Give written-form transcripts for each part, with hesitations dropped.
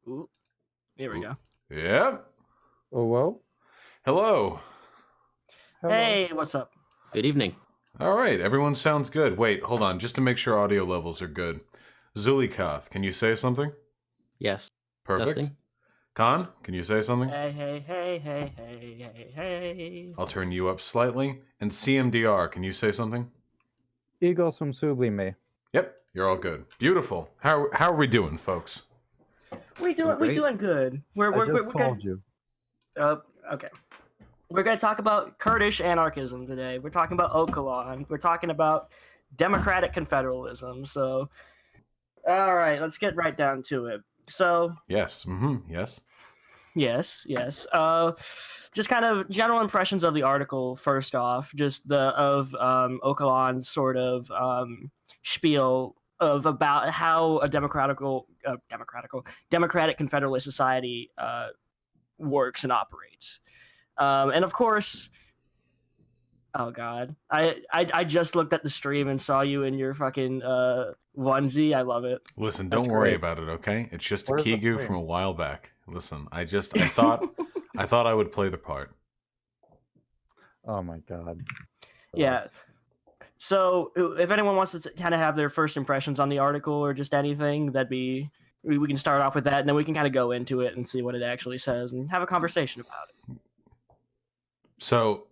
Ooh, here we go. Yep. Oh, well. Hello. Hey, what's up? Good evening. All right, everyone sounds good. Wait, hold on, just to make sure audio levels are good. Zulikoth, can you say something? Yes. Perfect. Testing. Khan, can you say something? Hey. I'll turn you up slightly. And CMDR, can you say something? Ego sum sublime. Yep, you're all good. Beautiful. How are we doing, folks? We doing good. I just called you. Okay. We're gonna talk about Kurdish anarchism today. We're talking about Ocalan. We're talking about democratic confederalism. So, all right, let's get right down to it. So, Yes. Yes. yes. Just kind of general impressions of the article. First off, just Ocalan's sort of spiel of about how a democratic confederalist society works and operates. And of course, oh god, I just looked at the stream and saw you in your fucking onesie. I love it. Listen, That's don't worry great. about it, okay? It's just a Where's the Kigu stream? from a while back. Listen, I thought I would play the part. Oh my god. Yeah. So if anyone wants to kind of have their first impressions on the article or just anything, we can start off with that, and then we can kind of go into it and see what it actually says and have a conversation about it. So,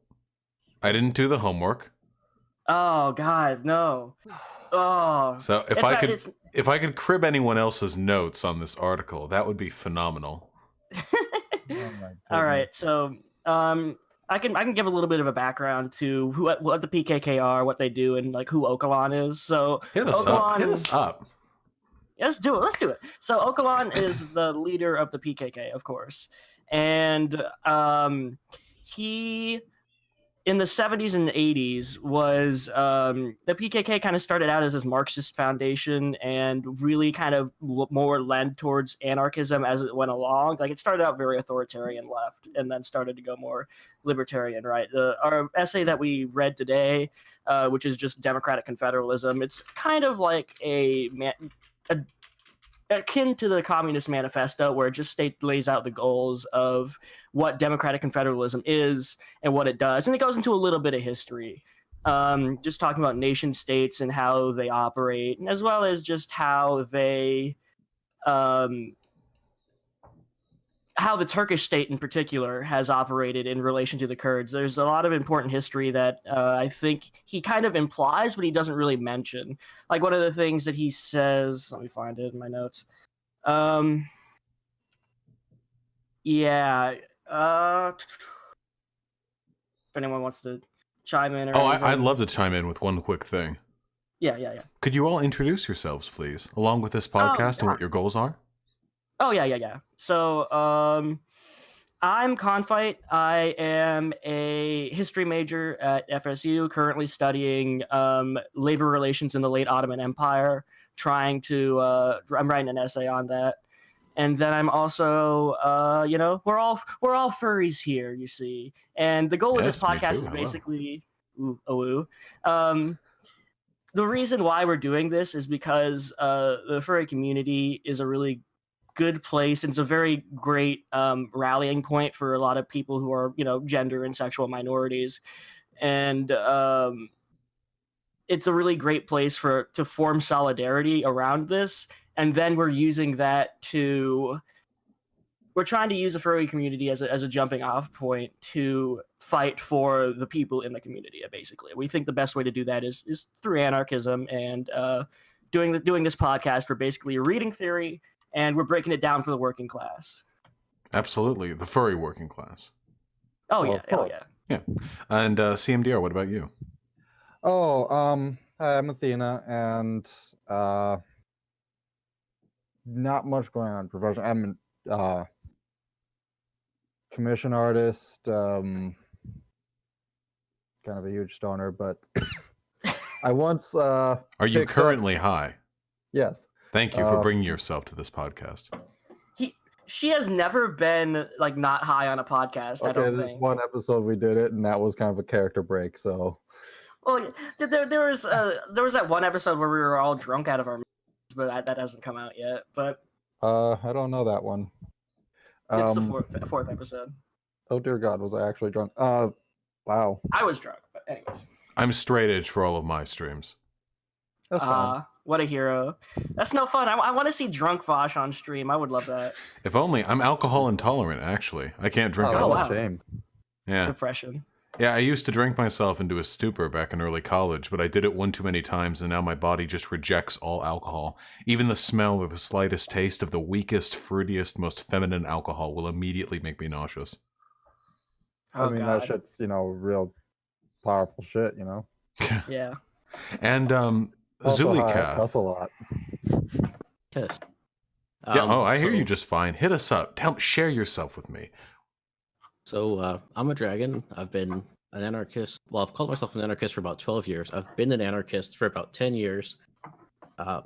I didn't do the homework. Oh god, no. Oh. So if I could crib anyone else's notes on this article, that would be phenomenal. All right, so I can give a little bit of a background to what the PKK are, what they do, and like who Ocalan is. So Hit us up. Yeah, let's do it. So Ocalan is the leader of the PKK, of course, and he in the 70s and 80s was the PKK kind of started out as this Marxist foundation and really kind of more led towards anarchism as it went along. Like it started out very authoritarian left and then started to go more libertarian right. Our essay that we read today, which is just democratic confederalism, it's kind of like akin to the Communist Manifesto, where it just lays out the goals of what democratic confederalism is and what it does, and it goes into a little bit of history, just talking about nation states and how they operate, as well as just how they, how the Turkish state in particular has operated in relation to the Kurds. There's a lot of important history that I think he kind of implies, but he doesn't really mention. Like one of the things that he says, let me find it in my notes. Yeah. If anyone wants to chime in or anything. I'd love to chime in with one quick thing. Yeah. Could you all introduce yourselves, please, along with this podcast and what your goals are? Oh, yeah. So, I'm Confite. I am a history major at FSU, currently studying labor relations in the late Ottoman Empire, I'm writing an essay on that. And then I'm also, we're all furries here, you see. And the goal of this podcast is basically, the reason why we're doing this is because the furry community is a really good place, and it's a very great rallying point for a lot of people who are, gender and sexual minorities, and it's a really great place to form solidarity around this. And then we're trying to use the furry community as a jumping off point to fight for the people in the community. Basically, we think the best way to do that is through anarchism and doing this podcast. We're basically reading theory, and we're breaking it down for the working class. Absolutely. The furry working class. Oh, yeah. Yeah. And CMDR, what about you? Hi, I'm Athena, and not much going on professionally. I'm a commission artist, kind of a huge stoner, but I once... Are you currently high? Yes. Thank you for bringing yourself to this podcast. She has never been like not high on a podcast. Okay, I don't there's think. one episode we did it, and that was kind of a character break. So, well, there was that one episode where we were all drunk out of our minds, but that hasn't come out yet. But I don't know that one. It's the Um, fourth episode. oh dear God, was I actually drunk? Wow, I was drunk, but anyways. I'm straight edge for all of my streams. that's fine. What a hero. That's no fun. I want to see drunk Vaush on stream. I would love that. If only. I'm alcohol intolerant, actually. I can't drink Oh, at that's all. wow. a shame. Yeah. Depression. Yeah, I used to drink myself into a stupor back in early college, but I did it one too many times, and now my body just rejects all alcohol. Even the smell or the slightest taste of the weakest, fruitiest, most feminine alcohol will immediately make me nauseous. Oh I mean, God. that shit's, real powerful shit, Yeah. And Also, I Zulika. cuss a lot. Yes. Yeah, I hear so- you just fine. Hit us up. Share yourself with me. So I'm a dragon. I've been an anarchist. Well, I've called myself an anarchist for about 12 years. I've been an anarchist for about 10 years.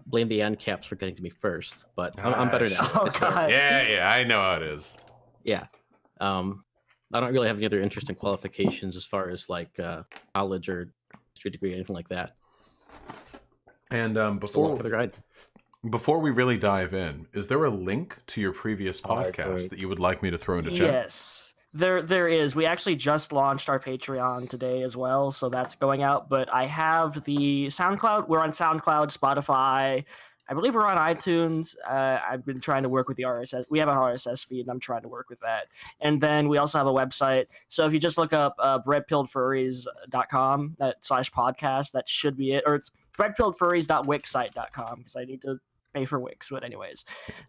Blame the ANCAPs for getting to me first, but I'm better now. Oh God. Yeah, I know how it is. Yeah. I don't really have any other interesting qualifications as far as like college or history degree, anything like that. And So what further guide? before we really dive in, is there a link to your previous Alright, podcast great. that you would like me to throw into chat? Yes. There is. We actually just launched our Patreon today as well, so that's going out. But I have the SoundCloud. We're on SoundCloud, Spotify. I believe we're on iTunes. I've been trying to work with the RSS. We have an RSS feed, and I'm trying to work with that. And then we also have a website. So if you just look up breadpilledfurries.com /podcast, that should be it. Or it's breadpilledfurries.wixsite.com because I need to pay for Wix. But anyways,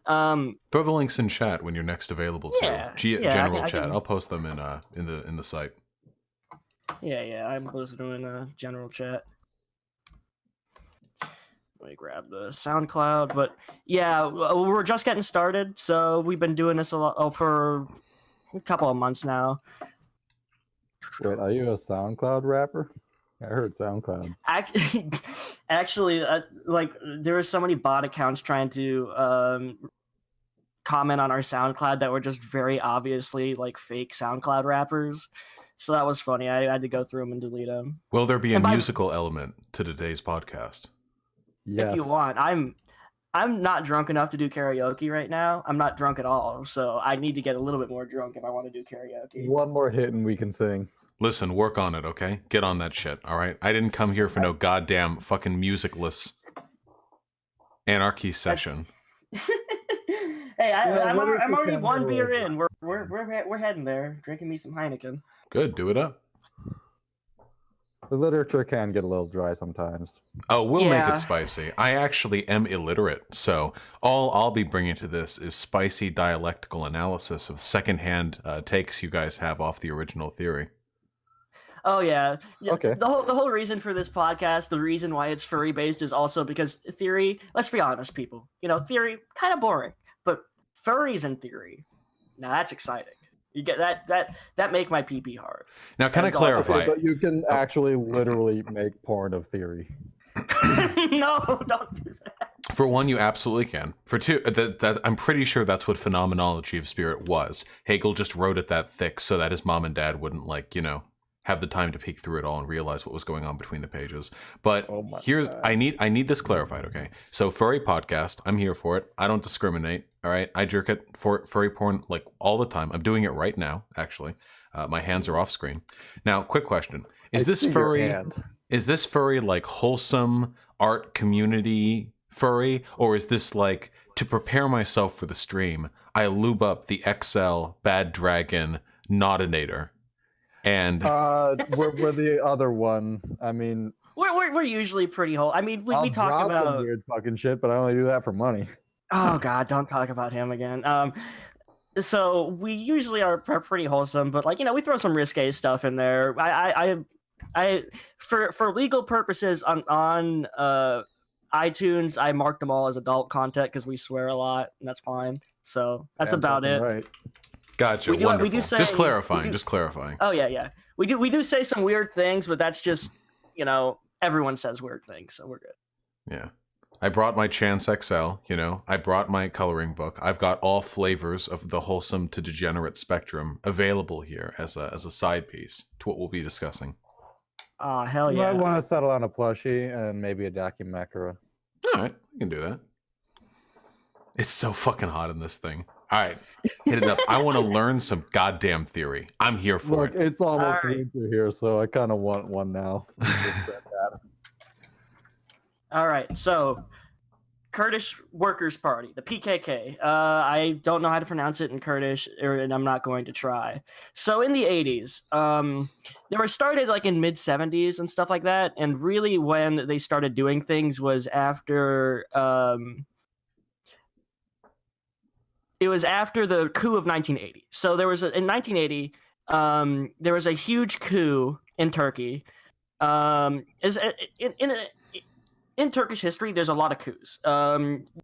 Throw the links in chat when you're next available too. Yeah, General I chat. can- I'll post them in the site. yeah, I'm listening in a general chat. Let me grab the SoundCloud, but yeah, we're just getting started, so we've been doing this for a couple of months now. Wait, are you a SoundCloud rapper? I heard SoundCloud. Actually, like there were so many bot accounts trying to comment on our SoundCloud that were just very obviously like fake SoundCloud rappers. So that was funny. I had to go through them and delete them. Will there be a And by- musical element to today's podcast? Yes. If you want, I'm not drunk enough to do karaoke right now. I'm not drunk at all, so I need to get a little bit more drunk if I want to do karaoke. One more hit and we can sing. Listen, work on it, okay? Get on that shit, all right? I didn't come here for no goddamn fucking musicless anarchy session. Hey, I'm literature already can one be beer really in. We're heading there. Drinking me some Heineken. Good, do it up. The literature can get a little dry sometimes. Oh, we'll make Yeah. it spicy. I actually am illiterate, so all I'll be bringing to this is spicy dialectical analysis of secondhand takes you guys have off the original theory. Oh yeah. Okay. The whole reason for this podcast, the reason why it's furry based, is also because theory. Let's be honest, people. Theory kind of boring, but furries in theory, now that's exciting. You get that make my pee hard. Now, can I That's all. Okay, clarify? But you can actually literally make porn of theory. No, don't do that. For one, you absolutely can. For two, I'm pretty sure that's what Phenomenology of Spirit was. Hegel just wrote it that thick so that his mom and dad wouldn't, have the time to peek through it all and realize what was going on between the pages. But Oh my here's, God. I need this clarified, okay? So furry podcast, I'm here for it. I don't discriminate, all right? I jerk at furry porn like all the time. I'm doing it right now, actually. My hands are off screen. Now, quick question: Is I this see your furry? hand. Is this furry like wholesome art community furry, or is this like to prepare myself for the stream? I lube up the XL Bad Dragon Nodinator, and We're the other one. I mean, We're usually pretty whole. I mean, we I'll talk draw some about. weird fucking shit, but I only do that for money. Oh God, don't talk about him again. So we usually are pretty wholesome, but we throw some risque stuff in there. I for legal purposes on iTunes, I marked them all as adult content because we swear a lot, and that's fine. So that's Damn about fucking it. Right. gotcha. we do Wonderful. say- Just clarifying. we do- Just clarifying. Oh yeah. We do say some weird things, but that's just everyone says weird things, so we're good. Yeah. I brought my Chance XL, I brought my coloring book. I've got all flavors of the wholesome to degenerate spectrum available here as a side piece to what we'll be discussing. Ah, hell You yeah. might want to settle on a plushie and maybe a Dakimakura. All right, we can do that. It's so fucking hot in this thing. All right, hit it up. I want to learn some goddamn theory. I'm here for Look, it. it's almost All right. winter here, so I kind of want one now. Just said that. All right, so Kurdish Workers' Party, the PKK. I don't know how to pronounce it in Kurdish, and I'm not going to try. So in the 80s, they were started like in mid 70s and stuff like that, and really when they started doing things was after it was after the coup of 1980. So there was in 1980, there was a huge coup in Turkey. Is in Turkish history, there's a lot of coups.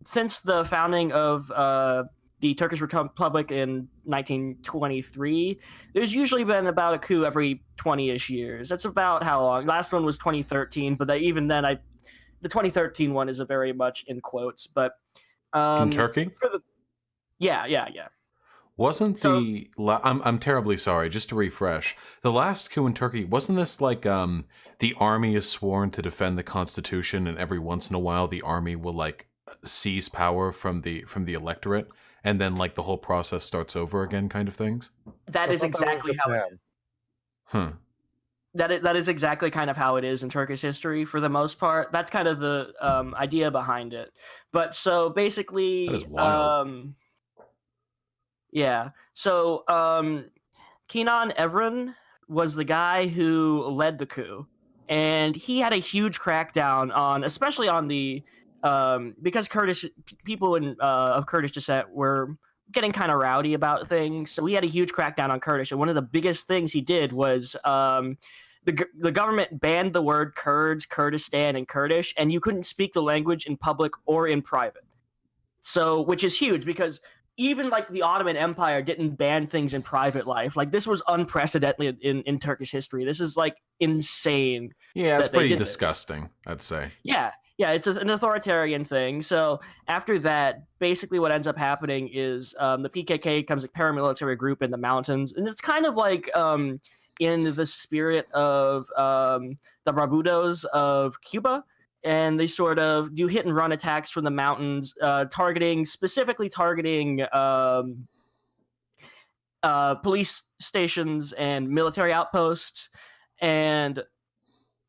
Since the founding of the Turkish Republic in 1923, there's usually been about a coup every 20-ish years. That's about how long. Last one was 2013, but even then, the 2013 one is a very much in quotes. But In Turkey? Yeah. Wasn't So the I'm terribly sorry, just to refresh. The last coup in Turkey, wasn't this like the army is sworn to defend the constitution and every once in a while the army will like seize power from the electorate and then like the whole process starts over again kind of things? that I is thought that was exactly how it Japan. is. Huh. That is exactly kind of how it is in Turkish history for the most part. That's kind of the idea behind it. But so That is basically, wild. yeah. So Kenan Evren was the guy who led the coup, and he had a huge crackdown on, especially on the because Kurdish people of Kurdish descent were getting kind of rowdy about things. So he had a huge crackdown on Kurdish, and one of the biggest things he did was the government banned the word Kurds, Kurdistan, and Kurdish, and you couldn't speak the language in public or in private. So, which is huge because even like the Ottoman Empire didn't ban things in private life. Like this was unprecedented in Turkish history. This is like insane. Yeah, it's that they pretty did this. disgusting, I'd say. Yeah, it's an authoritarian thing. So after that, basically what ends up happening is the PKK becomes a paramilitary group in the mountains, and it's kind of like in the spirit of the Barbudos of Cuba. And they sort of do hit and run attacks from the mountains, specifically targeting police stations and military outposts. And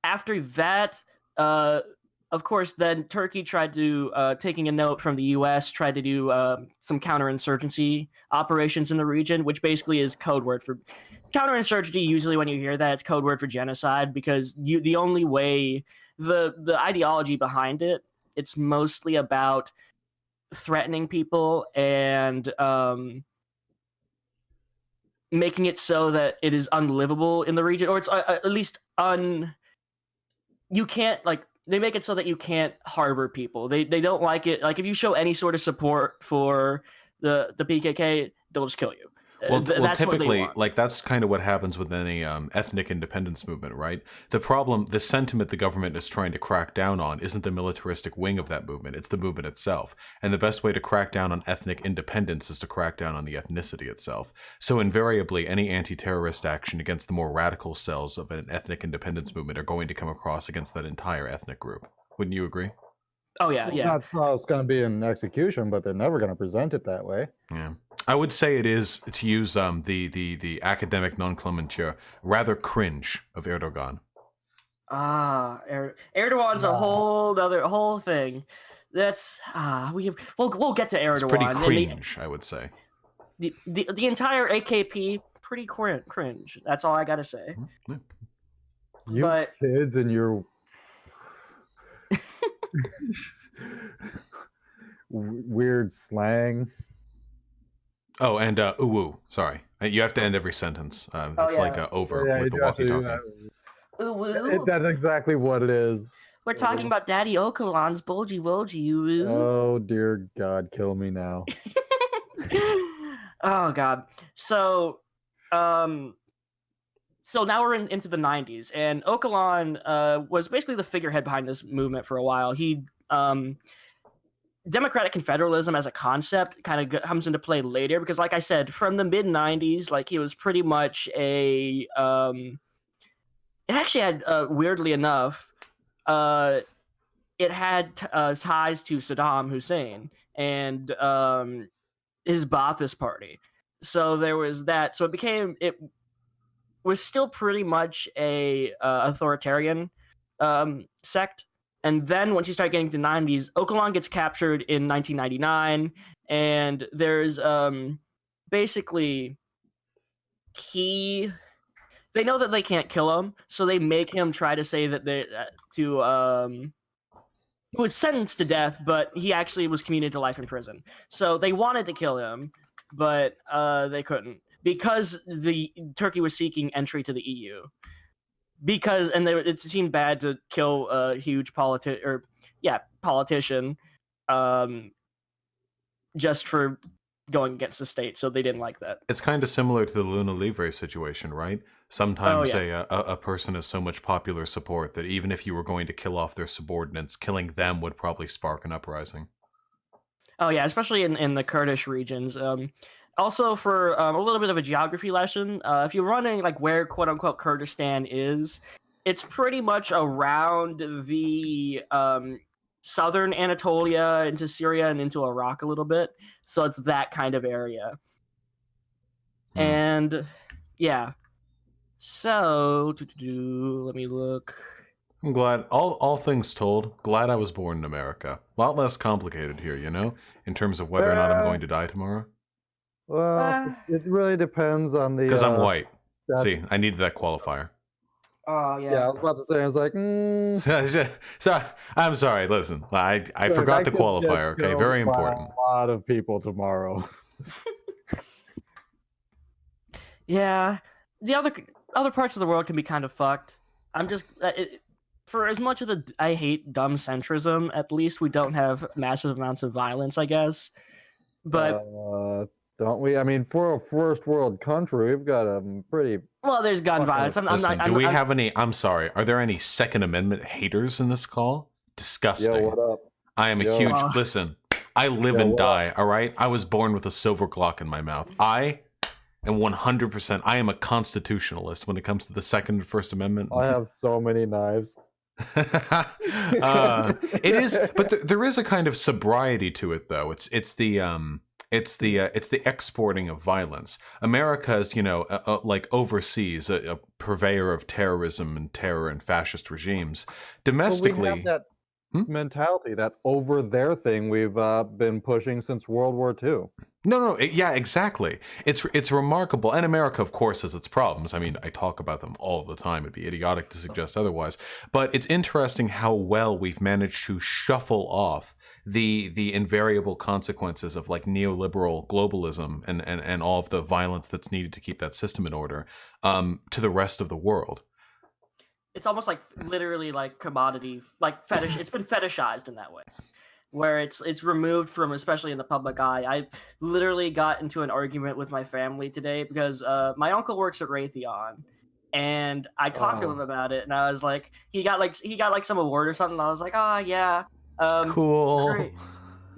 after that, of course, then Turkey tried to, taking a note from the U.S., tried to do some counterinsurgency operations in the region, which basically is code word for counterinsurgency. Usually, when you hear that, it's code word for genocide because the only way the ideology behind it, it's mostly about threatening people and making it so that it is unlivable in the region, or it's at least you can't like they make it so that you can't harbor people. They don't like it. Like if you show any sort of support for the PKK, they'll just kill you. Well, That's what they typically, want. like that's kind of what happens with any ethnic independence movement, right? The problem, the sentiment the government is trying to crack down on isn't the militaristic wing of that movement, it's the movement itself. And the best way to crack down on ethnic independence is to crack down on the ethnicity itself. So invariably, any anti-terrorist action against the more radical cells of an ethnic independence movement are going to come across against that entire ethnic group. Wouldn't you agree? Oh yeah, Well, yeah. that's how it's going to be an execution, but they're never going to present it that way. Yeah. I would say it is, to use the academic nomenclature, rather cringe of Erdogan. Erdogan's a whole thing. That's we'll get to Erdogan. It's pretty And cringe, I would say. The entire AKP pretty cringe. That's all I gotta say. Yeah. You But- kids and your weird slang. Oh, and ooh, sorry. You have to end every sentence. It's yeah. like over Yeah, with the you have to do walkie-talkie. that. That's exactly what it is. We're talking about Daddy Ocalan's bulgy wulgy. Oh dear God, kill me now. Oh God. So now we're into the 90s, and Ocalan was basically the figurehead behind this movement for a while. He democratic confederalism as a concept kind of comes into play later because, like I said, from the mid 90s, like he was pretty much a it actually had weirdly enough it had ties to Saddam Hussein, and his Ba'athist party. So there was that. So it was still pretty much a authoritarian sect. And then once you start getting to the 90s, Ocalan gets captured in 1999, and there's basically they know that they can't kill him, so they make him try to say that he was sentenced to death, but he actually was commuted to life in prison. So they wanted to kill him, but they couldn't because Turkey was seeking entry to the EU. It seemed bad to kill a huge politician, just for going against the state. So they didn't like that. It's kind of similar to the Luna Livre situation, right? Sometimes a person has so much popular support that even if you were going to kill off their subordinates, killing them would probably spark an uprising. Oh yeah, especially in the Kurdish regions. Also, for a little bit of a geography lesson, if you're wondering like where quote unquote Kurdistan is, it's pretty much around the southern Anatolia into Syria and into Iraq a little bit. So it's that kind of area. And yeah. So let me look. I'm glad, all things told, glad I was born in America. A lot less complicated here, you know, in terms of whether or not I'm going to die tomorrow. Well, it really depends on the... Because I'm white. See, I needed that qualifier. Oh, yeah. Yeah, I was about to say, I was like, So, I'm sorry, listen. I forgot the qualifier, okay? Very important. A lot of people tomorrow. Yeah. The other parts of the world can be kind of fucked. I'm just... for as much of I hate dumb centrism, at least we don't have massive amounts of violence, I guess. But... don't we? I mean, for a first world country, we've got a pretty... Well, there's gun violence. Do we have any... I'm sorry. Are there any Second Amendment haters in this call? Disgusting. Yo, what up? I am a huge... Listen, I live and die, all right? I was born with a silver Glock in my mouth. I am 100%... I am a constitutionalist when it comes to the Second and First Amendment. I have so many knives. It is... But there is a kind of sobriety to it, though. It's the exporting of violence. America is, like overseas, a purveyor of terrorism and terror and fascist regimes. Domestically, we have that mentality, that over there thing we've been pushing since World War II. No, yeah, exactly. It's remarkable, and America, of course, has its problems. I mean, I talk about them all the time. It'd be idiotic to suggest otherwise. But it's interesting how well we've managed to shuffle off the invariable consequences of like neoliberal globalism and all of the violence that's needed to keep that system in order to the rest of the world. It's almost like literally like commodity, like fetish. It's been fetishized in that way, where it's removed from, especially in the public eye. I literally got into an argument with my family today because my uncle works at Raytheon, and I talked to him about it, and I was like, he got like some award or something. And I was like, oh yeah. Cool. Great.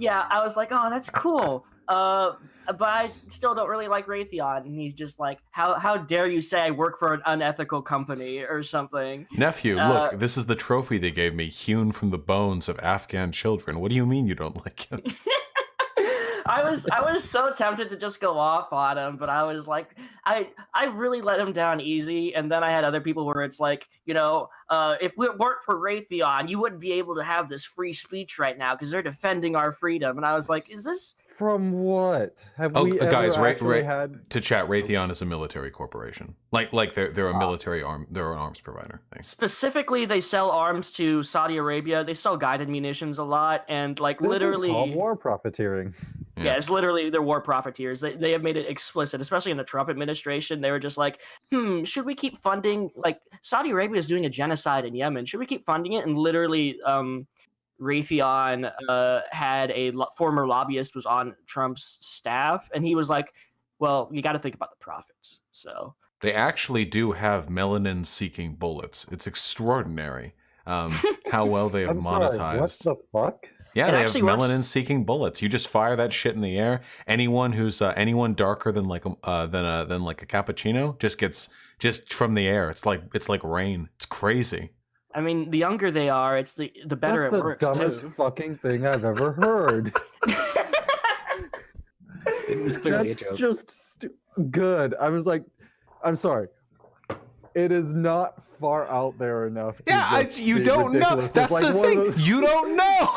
Yeah, I was like, oh, that's cool. But I still don't really like Raytheon. And he's just like, how dare you say I work for an unethical company or something? Nephew, look, this is the trophy they gave me, hewn from the bones of Afghan children. What do you mean you don't like it? I was so tempted to just go off on him, but I was like, I really let him down easy. And then I had other people where it's like, if we weren't for Raytheon, you wouldn't be able to have this free speech right now because they're defending our freedom. And I was like, is this... From what? Have we ever guys, had... to chat, Raytheon is a military corporation. Like they're a military they're an arms provider. Thanks. Specifically, they sell arms to Saudi Arabia. They sell guided munitions a lot, and like This literally is called war profiteering. Yeah, it's literally they're war profiteers. They have made it explicit, especially in the Trump administration. They were just like, should we keep funding, like Saudi Arabia is doing a genocide in Yemen. Should we keep funding it? And literally, Raytheon had a former lobbyist was on Trump's staff, and he was like, well, you got to think about the profits. So they actually do have melanin-seeking bullets. It's extraordinary how well they have monetized. Sorry, what the fuck? Yeah, they have melanin-seeking bullets. You just fire that shit in the air. Anyone who's anyone darker than like a cappuccino just from the air. It's like rain. It's crazy. I mean, the younger they are, it's the better it works. That's the dumbest fucking thing I've ever heard. It was clearly That's a joke. just good. I was like, I'm sorry. It is not far out there enough. To Yeah, just you be don't know. ridiculous. That's It's like the one of thing. those- You don't know.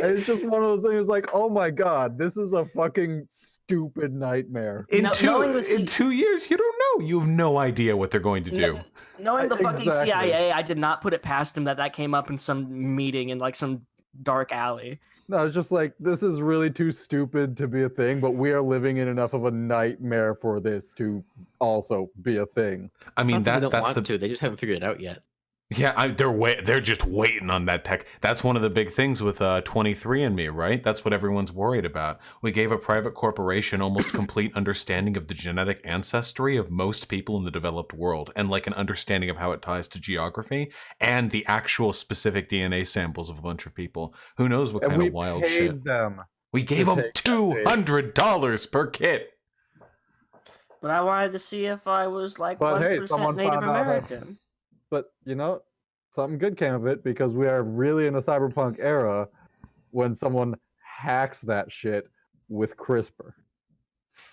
It's just one of those things like, oh my god, this is a fucking stupid nightmare. In knowing the in 2 years, you don't know. You have no idea what they're going to do. Knowing the fucking Exactly. CIA, I did not put it past him that came up in some meeting in like some dark alley. No, it's just like, this is really too stupid to be a thing, but we are living in enough of a nightmare for this to also be a thing. I It's mean, not that they don't that's want the to. They just haven't figured it out yet. Yeah, they're just waiting on that tech. That's one of the big things with 23andMe, right? That's what everyone's worried about. We gave a private corporation almost complete understanding of the genetic ancestry of most people in the developed world, and like an understanding of how it ties to geography and the actual specific DNA samples of a bunch of people. Who knows what And kind we of wild paid shit. them. We gave them take that $200 per kit. But I wanted to see if I was like But hey, 1% someone Native found out how- American. But you know, something good came of it because we are really in a cyberpunk era when someone hacks that shit with CRISPR.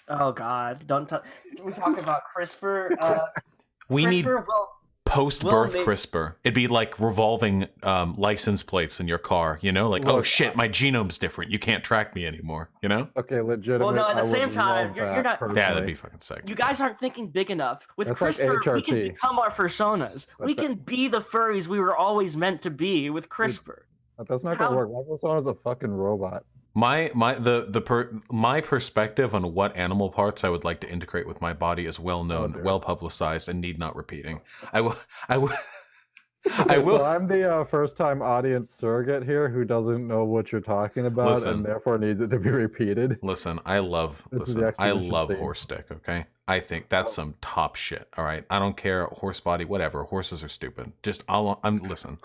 Oh god, don't talk. We talk about CRISPR. We CRISPR need will. post-birth Well, CRISPR. It'd be like revolving license plates in your car, you know? Like, oh Look, shit, my genome's different. You can't track me anymore, you know? Okay, legitimate. Well, no, at the I would same time, love you're that not- Yeah, that'd personally. be fucking sick. You guys aren't thinking big enough. With That's like CRISPR, we can HRT. become our personas. But We that- can be the furries we were always meant to be with CRISPR. But that's not gonna How- work. My persona's a fucking robot. My perspective on what animal parts I would like to integrate with my body is well known, dear. well publicized, and need not repeating. I will I Okay, will So I'm the first-time audience surrogate here who doesn't know what you're talking about Listen. and therefore needs it to be repeated. listen, I love This is the I exposition love scene. horse dick, okay? I think that's some top shit, all right? I don't care horse body, whatever. Horses are stupid. Listen.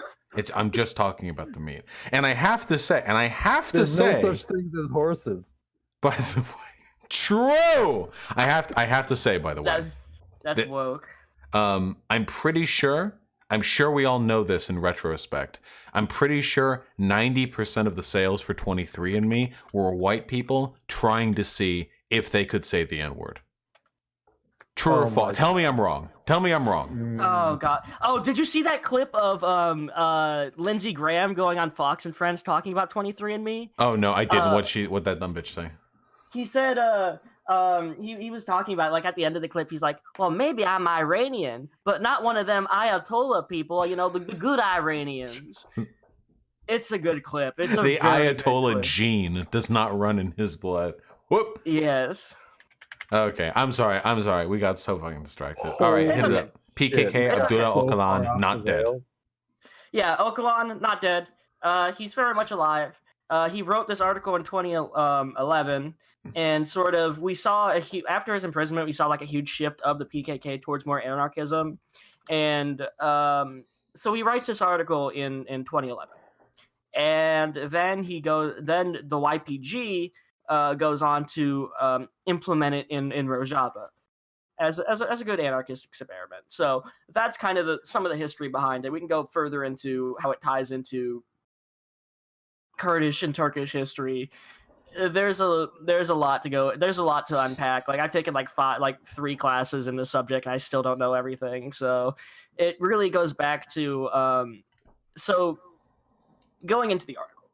I'm just talking about the meat. And I have to say, There's no such thing as horses. by the way, true. I have to say, by the way, That's The- woke. I'm pretty sure. I'm sure we all know this in retrospect. I'm pretty sure 90% of the sales for 23andMe were white people trying to see if they could say the N-word. True or Oh false? my Tell me I'm wrong. Tell me I'm wrong. Oh god. Oh, did you see that clip of Lindsey Graham going on Fox and Friends talking about 23andMe? Oh no, I didn't. Uh, What that dumb bitch say? He said he was talking about, like, at the end of the clip, he's like, well, maybe I'm Iranian, but not one of them Ayatollah people, you know, the good Iranians. It's a good clip. It's a The very good Ayatollah clip. gene does not run in his blood. Whoop. Yes. Okay, I'm sorry. We got so fucking distracted. All right, It's hit it okay. up. PKK It's okay. Abdullah Ocalan, not dead. Yeah, Ocalan, not dead. He's very much alive. He wrote this article in 2011, and sort of we saw after his imprisonment, we saw like a huge shift of the PKK towards more anarchism, and so he writes this article in 2011, and then then the YPG goes on to implement it in Rojava as a good anarchist experiment. So that's kind of some of the history behind it. We can go further into how it ties into Kurdish and Turkish history. There's a lot to go. There's a lot to unpack. Like, I've taken like 3 classes in this subject, and I still don't know everything. So it really goes back to so going into the article,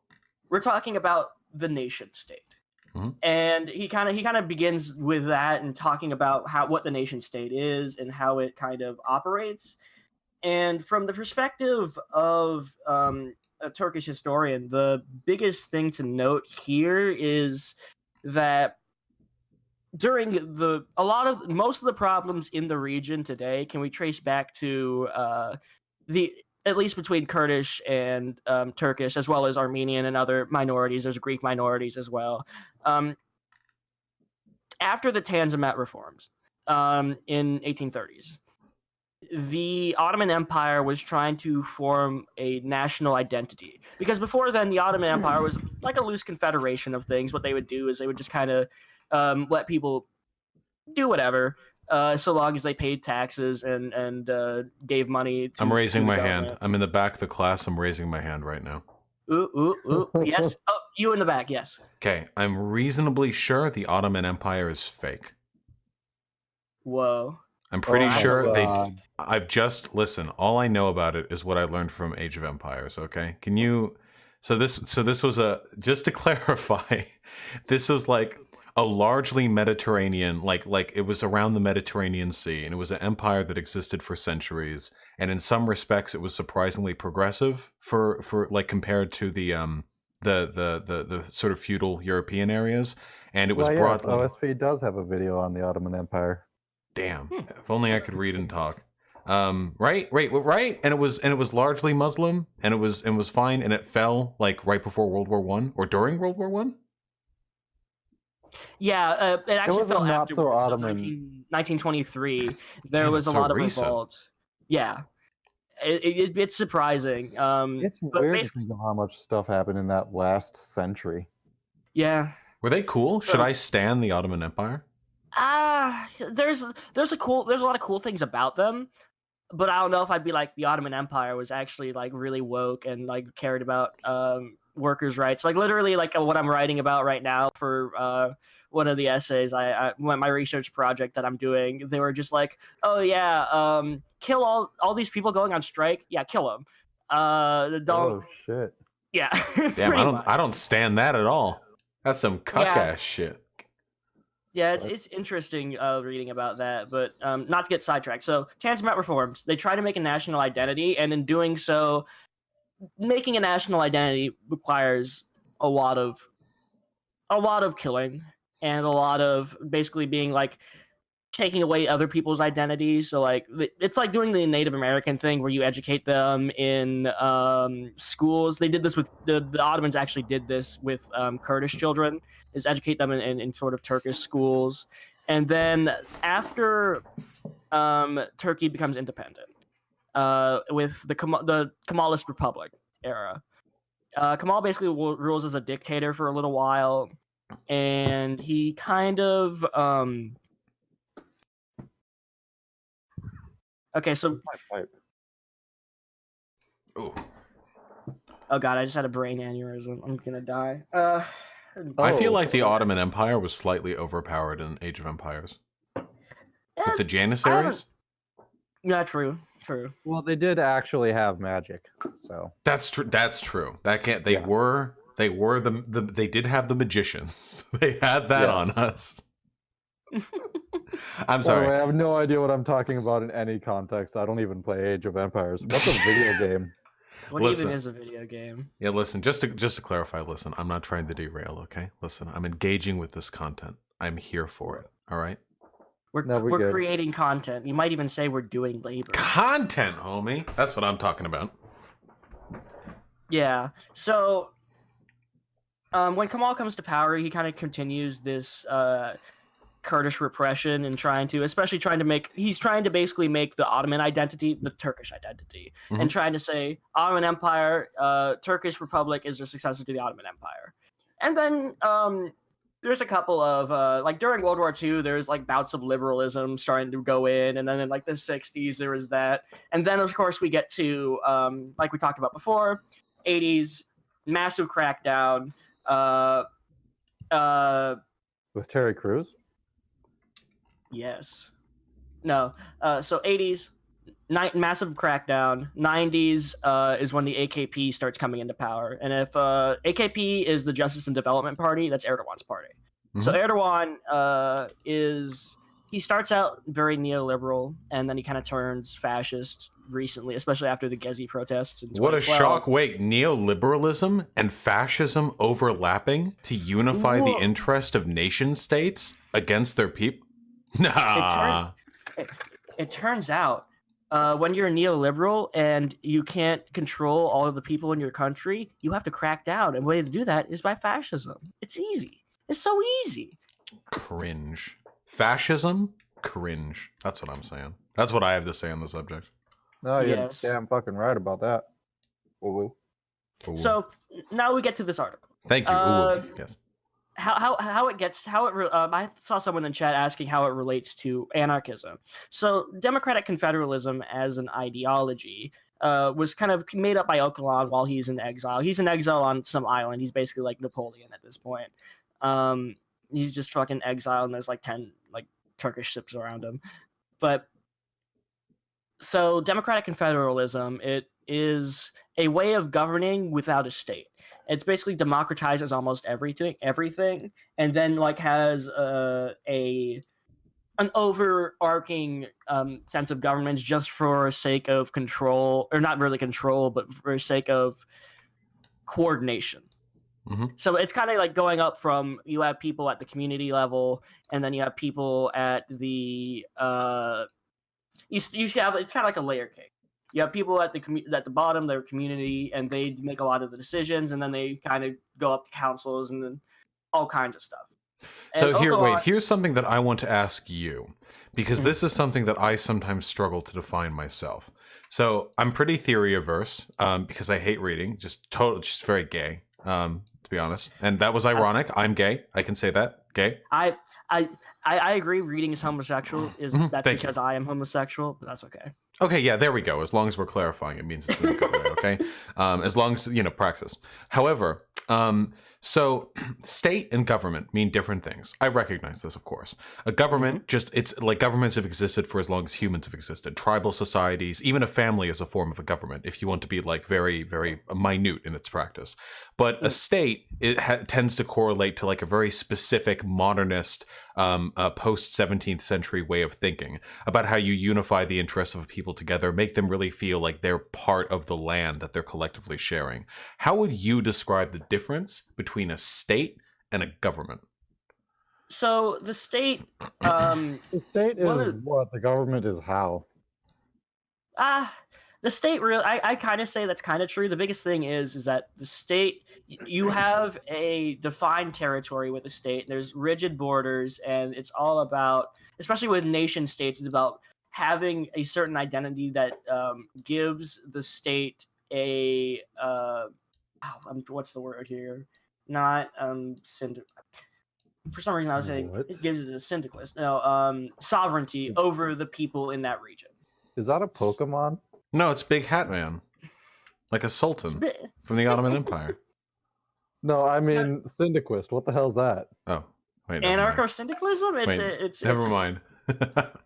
we're talking about the nation state. Mhm. And he kind of begins with that and talking about what the nation state is and how it kind of operates. And from the perspective of a Turkish historian, the biggest thing to note here is that most of the problems in the region today can we trace back to at least between Kurdish and Turkish, as well as Armenian and other minorities. There's Greek minorities as well. After the Tanzimat reforms in 1830s, the Ottoman Empire was trying to form a national identity, because before then the Ottoman Empire was like a loose confederation of things. What they would do is they would just kind of let people do whatever, so long as they paid taxes and gave money to. I'm raising to the my hand. government. I'm in the back of the class. I'm raising my hand right now. Ooh, yes. Oh, You in the back, yes. Okay, I'm reasonably sure the Ottoman Empire is fake. Whoa. I'm pretty Oh my sure they. God. I've just listen. All I know about it is what I learned from Age of Empires. Okay, can you? So this was a just to clarify. This was like a largely Mediterranean, like it was around the Mediterranean Sea, and it was an empire that existed for centuries. And in some respects, it was surprisingly progressive for like compared to the sort of feudal European areas. And it was Well, yes, broadly. OSP does have a video on the Ottoman Empire. Damn! If only I could read and talk. Right, and it was largely Muslim, and it was fine, and it fell like right before World War One or during World War One. Yeah, it actually was a fell not afterwards. so So Ottoman. 1923, there Damn, was it's a so lot of recent. revolt. Yeah, it's surprising. It's But weird to basically, think of how much stuff happened in that last century. yeah. Were they cool? So- Should I stan the Ottoman Empire? There's a lot of cool things about them, but I don't know if I'd be like the Ottoman Empire was actually like really woke and like cared about workers' rights. Like literally, like what I'm writing about right now for one of the essays, my research project that I'm doing, they were just like, oh yeah, kill all these people going on strike. Yeah, kill them. Don't. Oh shit. Yeah. Damn, pretty much. I don't stand that at all. That's some cuck ass shit. Yeah, it's interesting reading about that, but not to get sidetracked. So, Tanzimat reforms. They try to make a national identity, and in doing so, making a national identity requires a lot of killing and a lot of basically being like taking away other people's identities. So like it's like doing the Native American thing where you educate them in schools. They did this with the Ottomans actually did this with Kurdish children, is educate them in sort of Turkish schools. And then after Turkey becomes independent with the Kemalist Republic era, Kemal basically rules as a dictator for a little while, and he kind of okay, so Ooh. oh god, I just had a brain aneurysm. I'm gonna die. I feel like the Ottoman Empire was slightly overpowered in Age of Empires. With the Janissaries? Yeah, true. Well, they did actually have magic, so That's true. That's true. That can't. They Yeah. were. They were They did have the magicians. They had that on Yes. us. I'm By the sorry. way, I have no idea what I'm talking about in any context. I don't even play Age of Empires. What's a video game? What Listen. even is a video game? Yeah, listen. Just to clarify. Listen, I'm not trying to derail. Okay. Listen, I'm engaging with this content. I'm here for it. All right. No, we're We're good. creating content. You might even say we're doing labor. Content, homie. That's what I'm talking about. Yeah. So when Kemal comes to power, he kind of continues this Kurdish repression and he's trying to basically make the Ottoman identity the Turkish identity, and trying to say Ottoman Empire, Turkish Republic is the successor to the Ottoman Empire. And then there's a couple of like during World War II, there's like bouts of liberalism starting to go in, and then in like the 60s there was that, and then of course we get to like we talked about before, 80s, massive crackdown. With Terry Crews? Yes. No. So 80s, massive crackdown. 90s is when the AKP starts coming into power. And if AKP is the Justice and Development Party, that's Erdogan's party. So Erdogan he starts out very neoliberal, and then he kind of turns fascist recently, especially after the Gezi protests in 2012. What a shock. Wait, neoliberalism and fascism overlapping to unify the interest of nation states against their people? Nah. It turns out when you're a neoliberal and you can't control all of the people in your country, you have to crack down. And the way to do that is by fascism. It's easy. It's so easy. Cringe. Fascism? Cringe. That's what I'm saying. That's what I have to say on the subject. No, you're Yes. damn fucking right about that. Ooh. Ooh. So now we get to this article. Thank you. Ooh. Yes. I saw someone in chat asking how it relates to anarchism. So democratic confederalism as an ideology was kind of made up by Ocalan while he's in exile. He's in exile on some island. He's basically like Napoleon at this point. He's just fucking exile, and there's like 10 like Turkish ships around him. But so democratic confederalism, it is a way of governing without a state. It's basically democratizes almost everything, and then like has an overarching sense of governments just for sake of control, or not really control, but for sake of coordination. So it's kind of like going up from, you have people at the community level, and then you have people at the you have, it's kind of like a layer cake. You have people at the bottom, their community, and they make a lot of the decisions, and then they kind of go up to councils and then all kinds of stuff. So here's something that I want to ask you, because this is something that I sometimes struggle to define myself. So I'm pretty theory averse, because I hate reading, just very gay, to be honest. And that was ironic. I'm gay. I can say that. Gay. I agree. Reading is homosexual. That's because I am homosexual, but that's okay. Okay, yeah, there we go. As long as we're clarifying, it means it's in a good way, okay? As long as, praxis. However, so state and government mean different things. I recognize this, of course. A government, it's like governments have existed for as long as humans have existed. Tribal societies, even a family is a form of a government, if you want to be like very, very minute in its practice. But a state, tends to correlate to like a very specific modernist, post-17th century way of thinking about how you unify the interests of people together, make them really feel like they're part of the land that they're collectively sharing. How would you describe the difference between a state and a government? So the state, the state is what, the government is how. The state really, I kind of say that's kind of true. The biggest thing is that the state, you have a defined territory with the state. There's rigid borders, and it's all about, especially with nation states, it's about having a certain identity that gives the state a what's the word here? Not for some reason I was saying it gives it a syndicalist. No, sovereignty over the people in that region. Is that a Pokemon? No, it's Big Hat Man, like a sultan from the Ottoman Empire. No, I mean syndicalist. What the hell's that? Oh, wait. Anarcho-syndicalism? Never mind.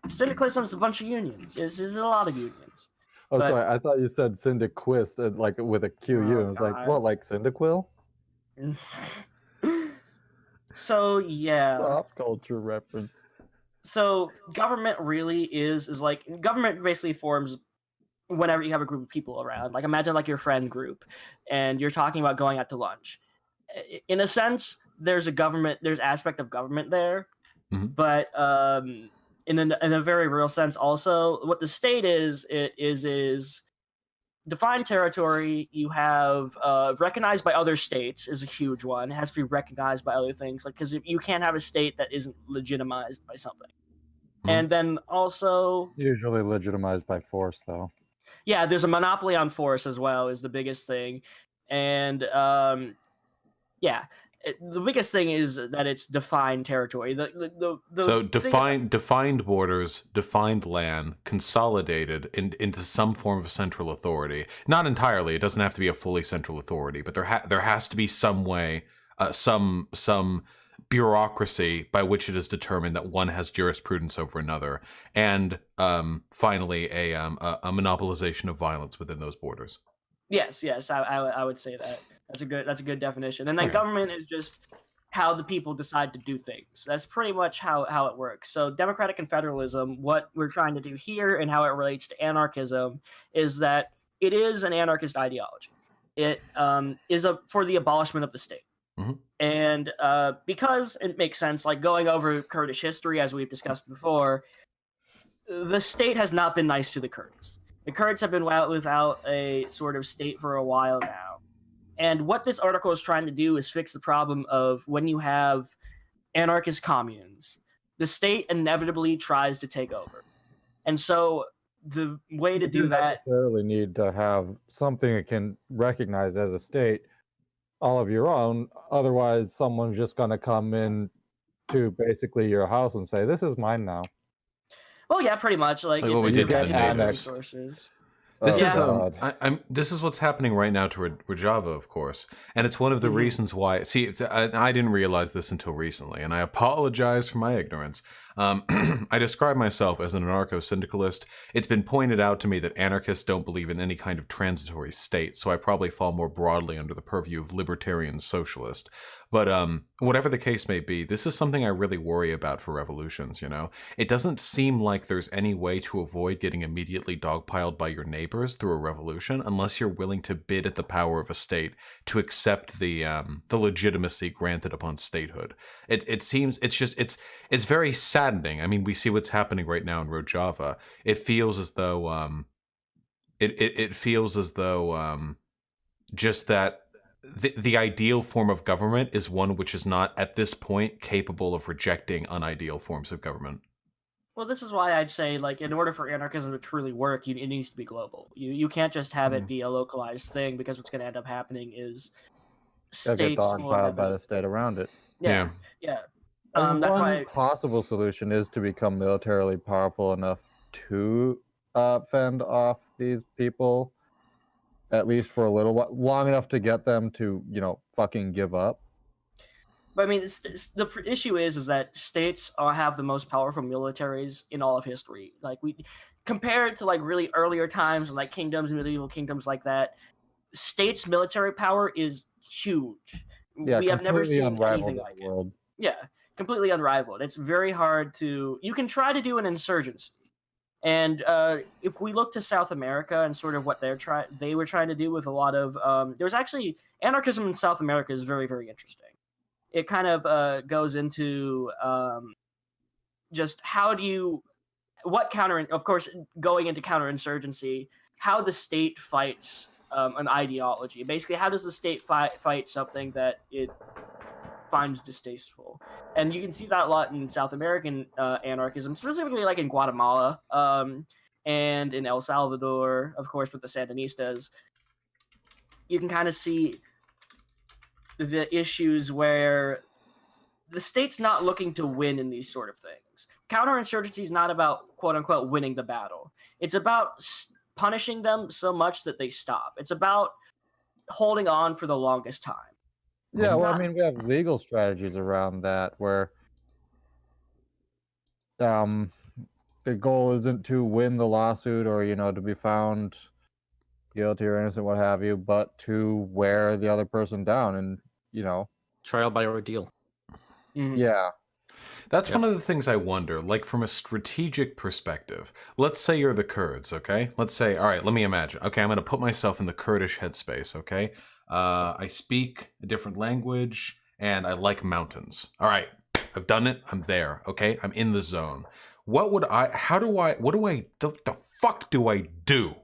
Syndicalism is a bunch of unions. It's a lot of unions. Oh, sorry. I thought you said syndiquist, like with a QU. I was like, what, like Cyndaquil? So yeah. Pop culture reference. So government really is like, government basically forms whenever you have a group of people around. Like imagine like your friend group, and you're talking about going out to lunch. In a sense, there's aspect of government there, but in a very real sense also, what the state is defined territory. You have recognized by other states is a huge one. It has to be recognized by other things, like, because you can't have a state that isn't legitimized by something. And then also usually legitimized by force, though. Yeah, there's a monopoly on force as well, is the biggest thing. And the biggest thing is that it's defined territory. Defined borders, defined land, consolidated into some form of central authority. Not entirely. It doesn't have to be a fully central authority, but there has to be some way, some bureaucracy by which it is determined that one has jurisprudence over another, and finally a monopolization of violence within those borders. Yes, I would say that. That's a good definition. And then government is just how the people decide to do things. That's pretty much how it works. So democratic confederalism, what we're trying to do here and how it relates to anarchism, is that it is an anarchist ideology. It is for the abolishment of the state. And because it makes sense, like going over Kurdish history, as we've discussed before, the state has not been nice to the Kurds. The Kurds have been without a sort of state for a while now. And what this article is trying to do is fix the problem of when you have anarchist communes, the state inevitably tries to take over. And so the way to do that... You necessarily need to have something that can recognize as a state all of your own. Otherwise, someone's just going to come in to basically your house and say, this is mine now. Well, yeah, pretty much. Like what we did to the resources. This Oh, is God. this is what's happening right now to Rojava, of course, and it's one of the reasons why. See, I didn't realize this until recently, and I apologize for my ignorance. I describe myself as an anarcho-syndicalist. It's been pointed out to me that anarchists don't believe in any kind of transitory state, so I probably fall more broadly under the purview of libertarian socialist. But whatever the case may be, this is something I really worry about for revolutions, you know? It doesn't seem like there's any way to avoid getting immediately dogpiled by your neighbors through a revolution unless you're willing to bid at the power of a state to accept the legitimacy granted upon statehood. It seems it's very saddening. I mean, we see what's happening right now in Rojava. It feels as though it feels as though just that the ideal form of government is one which is not at this point capable of rejecting unideal forms of government. Well, this is why I'd say, like, in order for anarchism to truly work, it needs to be global. You can't just have it be a localized thing, because what's going to end up happening is They'll get states will dogpiled have by the state around it. yeah. I mean, That's one why possible solution is to become militarily powerful enough to fend off these people, at least for a little while, long enough to get them to, fucking give up. But I mean, the issue is that states have the most powerful militaries in all of history. Like, compared to like really earlier times and like kingdoms, medieval kingdoms like that, states' military power is huge. Yeah, We have never completely seen unrivaled anything in like the it. world. Yeah, completely unrivaled. It's very hard to. You can try to do an insurgency, and if we look to South America and sort of what they were trying to do with a lot of there's actually anarchism in South America is very, very interesting. It kind of goes into just of course, going into counterinsurgency, how the state fights an ideology. Basically, how does the state fight something that it finds distasteful? And you can see that a lot in South American anarchism, specifically like in Guatemala and in El Salvador, of course, with the Sandinistas. You can kind of see the issues where the state's not looking to win in these sort of things. Counterinsurgency is not about, quote unquote, winning the battle. It's about punishing them so much that they stop. It's about holding on for the longest time. Yeah, well, I mean, we have legal strategies around that where the goal isn't to win the lawsuit or, to be found guilty or innocent, what have you, but to wear the other person down and, Trial by ordeal. Yeah. That's one of the things I wonder, like from a strategic perspective. Let's say you're the Kurds, okay? Let's say, all right, let me imagine. Okay, I'm going to put myself in the Kurdish headspace, okay? I speak a different language, and I like mountains. All right, I've done it. I'm there, okay? I'm in the zone. What the fuck do I do?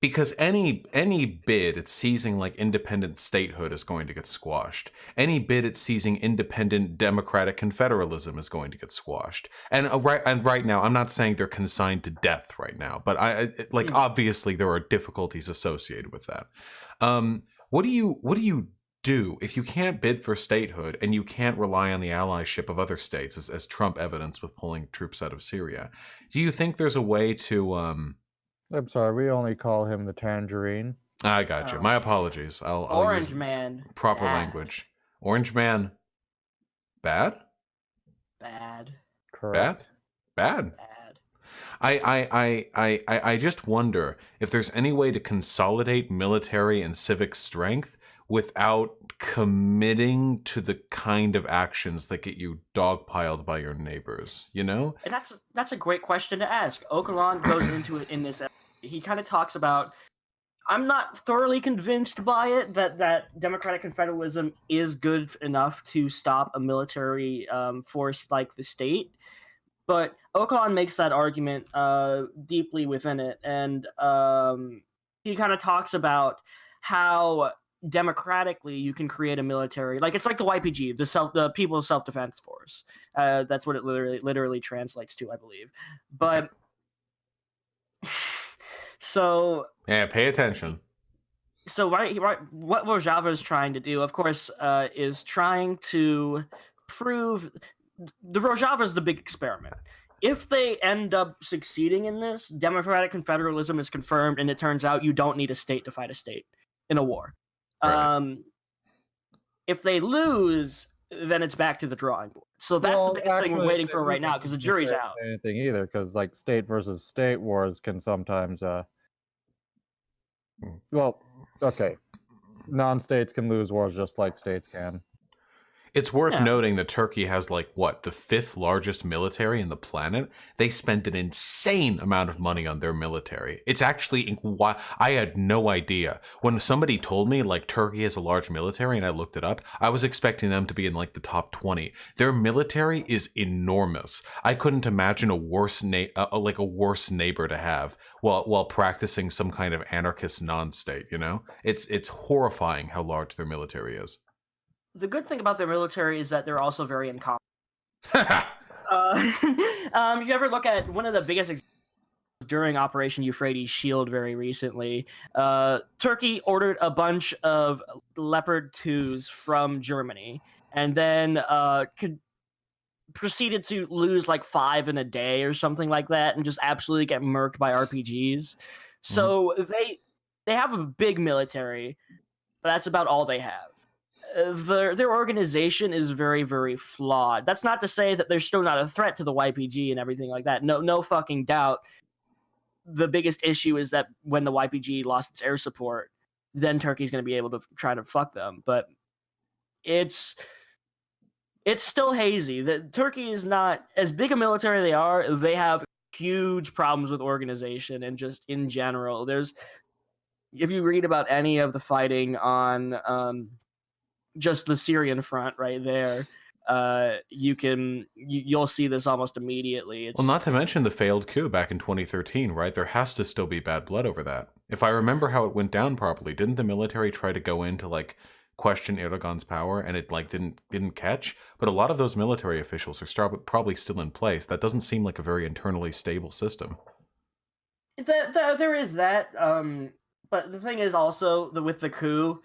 Because any bid at seizing like independent statehood is going to get squashed. Any bid at seizing independent democratic confederalism is going to get squashed. And right now, I'm not saying they're consigned to death right now, but obviously there are difficulties associated with that. What do you do if you can't bid for statehood and you can't rely on the allyship of other states, as Trump evidenced with pulling troops out of Syria? Do you think there's a way to I'm sorry, we only call him the Tangerine. I got you. My apologies. I'll Orange use Man. proper Bad. language. Orange Man. Bad? Bad. Correct. Bad. I just wonder if there's any way to consolidate military and civic strength without committing to the kind of actions that get you dogpiled by your neighbors, you know? And that's a great question to ask. Ocalan goes into it in this episode. He kind of talks about, I'm not thoroughly convinced by it that democratic confederalism is good enough to stop a military force like the state, but Ocalan makes that argument deeply within it, and he kind of talks about how democratically you can create a military, like it's like the YPG, the People's Self-Defense Force. That's what it literally translates to, I believe. But so yeah, pay attention. So right, what Rojava is trying to do, of course, is trying to prove the Rojava is the big experiment. if they end up succeeding in this, democratic confederalism is confirmed, and it turns out you don't need a state to fight a state in a war. Right. If they lose, then it's back to the drawing board. So that's the biggest thing we're waiting for right now, because the jury's out. Anything either, because like state versus state wars can sometimes well, okay, non-states can lose wars just like states can. It's worth noting that Turkey has, like, what, the 5th largest military in the planet? They spent an insane amount of money on their military. It's actually, I had no idea. When somebody told me, like, Turkey has a large military, and I looked it up, I was expecting them to be in, like, the top 20. Their military is enormous. I couldn't imagine a worse neighbor to have while practicing some kind of anarchist non-state, you know? It's horrifying how large their military is. The good thing about their military is that they're also very incompetent. If you ever look at one of the biggest examples during Operation Euphrates Shield very recently, Turkey ordered a bunch of Leopard 2s from Germany, and then proceeded to lose like 5 in a day or something like that, and just absolutely get murked by RPGs. So they have a big military, but that's about all they have. Their organization is very, very flawed. That's not to say that they're still not a threat to the YPG and everything like that. No fucking doubt. The biggest issue is that when the YPG lost its air support, then Turkey's going to be able to try to fuck them. But it's still hazy. Turkey is not as big a military they are. They have huge problems with organization and just in general. If you read about any of the fighting on just the Syrian front right there, you'll see this almost immediately. Well, not to mention the failed coup back in 2013, right? There has to still be bad blood over that. If I remember how it went down properly, didn't the military try to go in to like question Erdogan's power, and it like didn't catch? But a lot of those military officials are probably still in place. That doesn't seem like a very internally stable system. There is that, but the thing is also with the coup,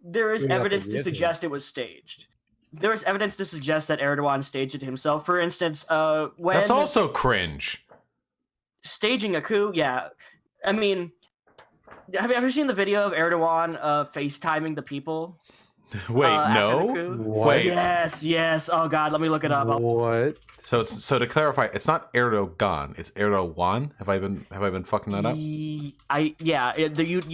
there is evidence to suggest it was staged. There is evidence to suggest that Erdogan staged it himself. For instance, when that's also cringe. Staging a coup, yeah. I mean, have you ever seen the video of Erdogan FaceTiming the people? Wait, no. Wait. Yes. Oh God, let me look it up. What? So to clarify, it's not Erdogan, it's Erdogan. Have I been fucking that up? You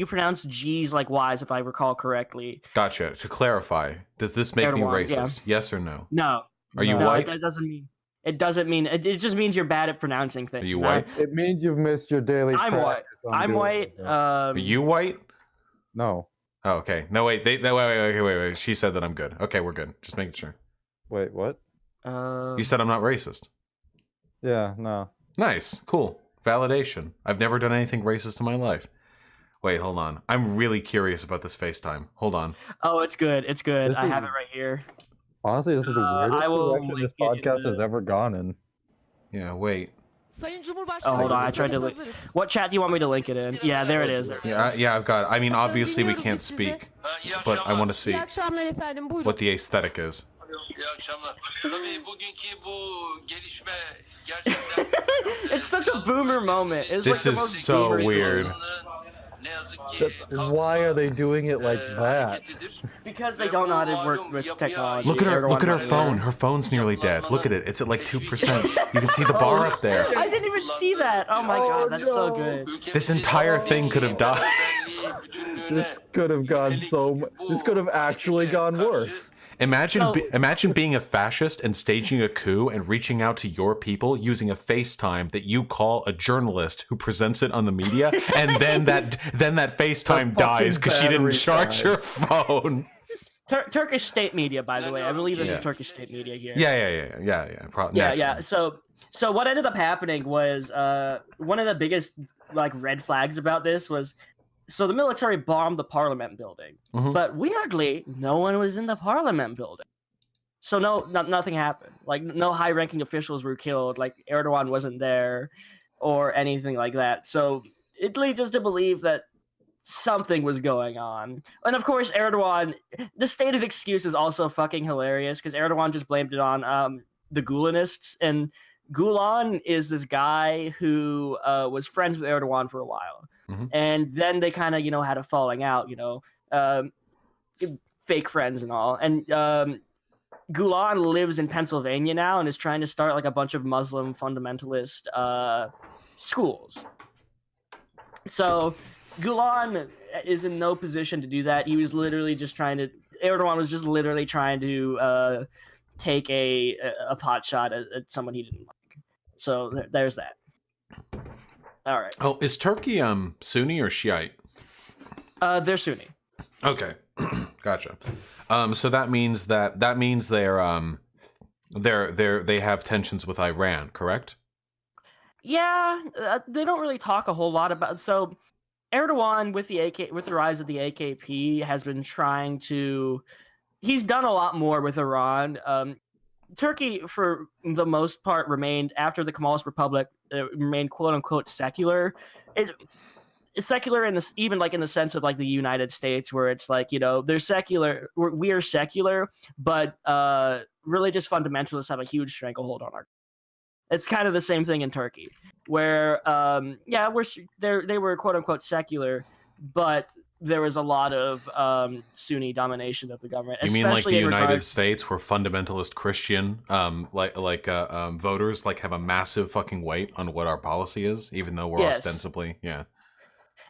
pronounce G's like Y's if I recall correctly. Gotcha. To clarify, does this make me racist? Yeah. Yes or no? No. Are you white? It doesn't mean. It doesn't mean. It just means you're bad at pronouncing things. Are you white? It means you've missed your daily. I'm white. I'm white. Are you white? No. Oh, okay. No, wait. Wait. She said that I'm good. Okay, we're good. Just making sure. Wait, what? You said I'm not racist. Yeah, no. Nice. Cool. Validation. I've never done anything racist in my life. Wait, hold on. I'm really curious about this FaceTime. Hold on. Oh, it's good. It's good. I have it right here. Honestly, this is the weirdest direction this podcast has ever gone in. Yeah, wait. Oh, hold on. I tried to what chat do you want me to link it in? Yeah, there it is. Yeah, I've got it. I mean, obviously we can't speak, but I want to see what the aesthetic is. It's such a boomer moment. This is so weird. Why are they doing it like that? Because they don't know how to work with technology. Look at her phone. Her phone's nearly dead. Look at it. It's at like 2%. You can see the bar up there. I didn't even see that. Oh my God, that's so good. This entire thing could have died. This could have gone this could have actually gone worse. Imagine being a fascist and staging a coup and reaching out to your people using a FaceTime that you call a journalist who presents it on the media, and then that FaceTime dies because she didn't charge her phone. Turkish state media, by the way. I believe this is Turkish state media here. Yeah. So what ended up happening was one of the biggest like red flags about this was. So the military bombed the parliament building, but weirdly, no one was in the parliament building. So nothing happened. Like no high-ranking officials were killed. Like Erdogan wasn't there, or anything like that. So it leads us to believe that something was going on. And of course, Erdogan. The state of excuse is also fucking hilarious because Erdogan just blamed it on the Gulenists, and Gulen is this guy who was friends with Erdogan for a while, and then they kind of had a falling out, um, fake friends and all, and Gulen lives in Pennsylvania now and is trying to start like a bunch of Muslim fundamentalist schools. So Gulen is in no position to do that. He was literally just trying to. Erdogan was just literally trying to take a pot shot at someone he didn't like. So there's that. All right. Oh, is Turkey Sunni or Shiite? They're Sunni. Okay, gotcha. So that means they have tensions with Iran, correct? Yeah, they don't really talk a whole lot about. So Erdogan with the rise of the AKP has been trying to. He's done a lot more with Iran. Turkey, for the most part, remained after the Kemalist Republic. Remained quote unquote secular. It's secular in this, even like in the sense of like the United States, where it's like they're secular. We are secular, but religious fundamentalists have a huge stranglehold on our. It's kind of the same thing in Turkey, where they were quote unquote secular, but there was a lot of Sunni domination of the government. You mean like the United States, where fundamentalist Christian voters like have a massive fucking weight on what our policy is, even though we're ostensibly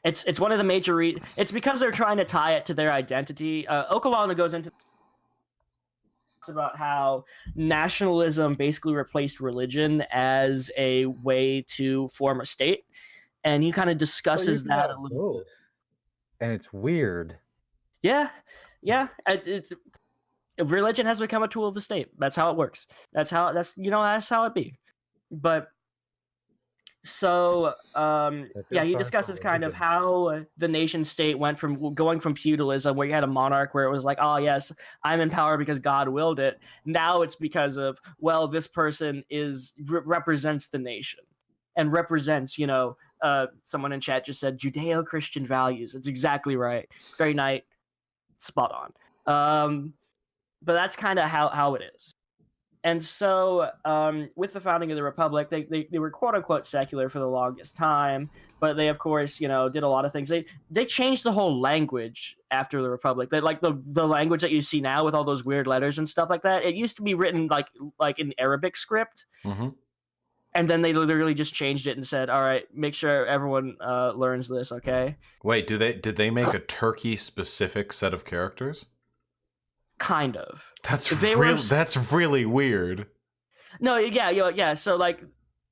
It's one of the major it's because they're trying to tie it to their identity. Ocalan goes into about how nationalism basically replaced religion as a way to form a state, and he kind of discusses that a little bit. And it's weird. Yeah. Religion has become a tool of the state. That's how it works. That's how it be. But so he discusses kind of how the nation state went from going from feudalism, where you had a monarch where it was like, oh yes, I'm in power because God willed it. Now it's because of, well, this person represents the nation and represents, someone in chat just said Judeo-Christian values. It's exactly right. Very nice, spot on. But that's kind of how it is. And so with the founding of the Republic, they were quote unquote secular for the longest time, but they of course did a lot of things. They changed the whole language after the Republic. They like the language that you see now with all those weird letters and stuff like that. It used to be written like in Arabic script, and then they literally just changed it and said, "All right, make sure everyone learns this." Okay. Wait, did they make a Turkey specific set of characters? Kind of. That's really weird. No, yeah. So like,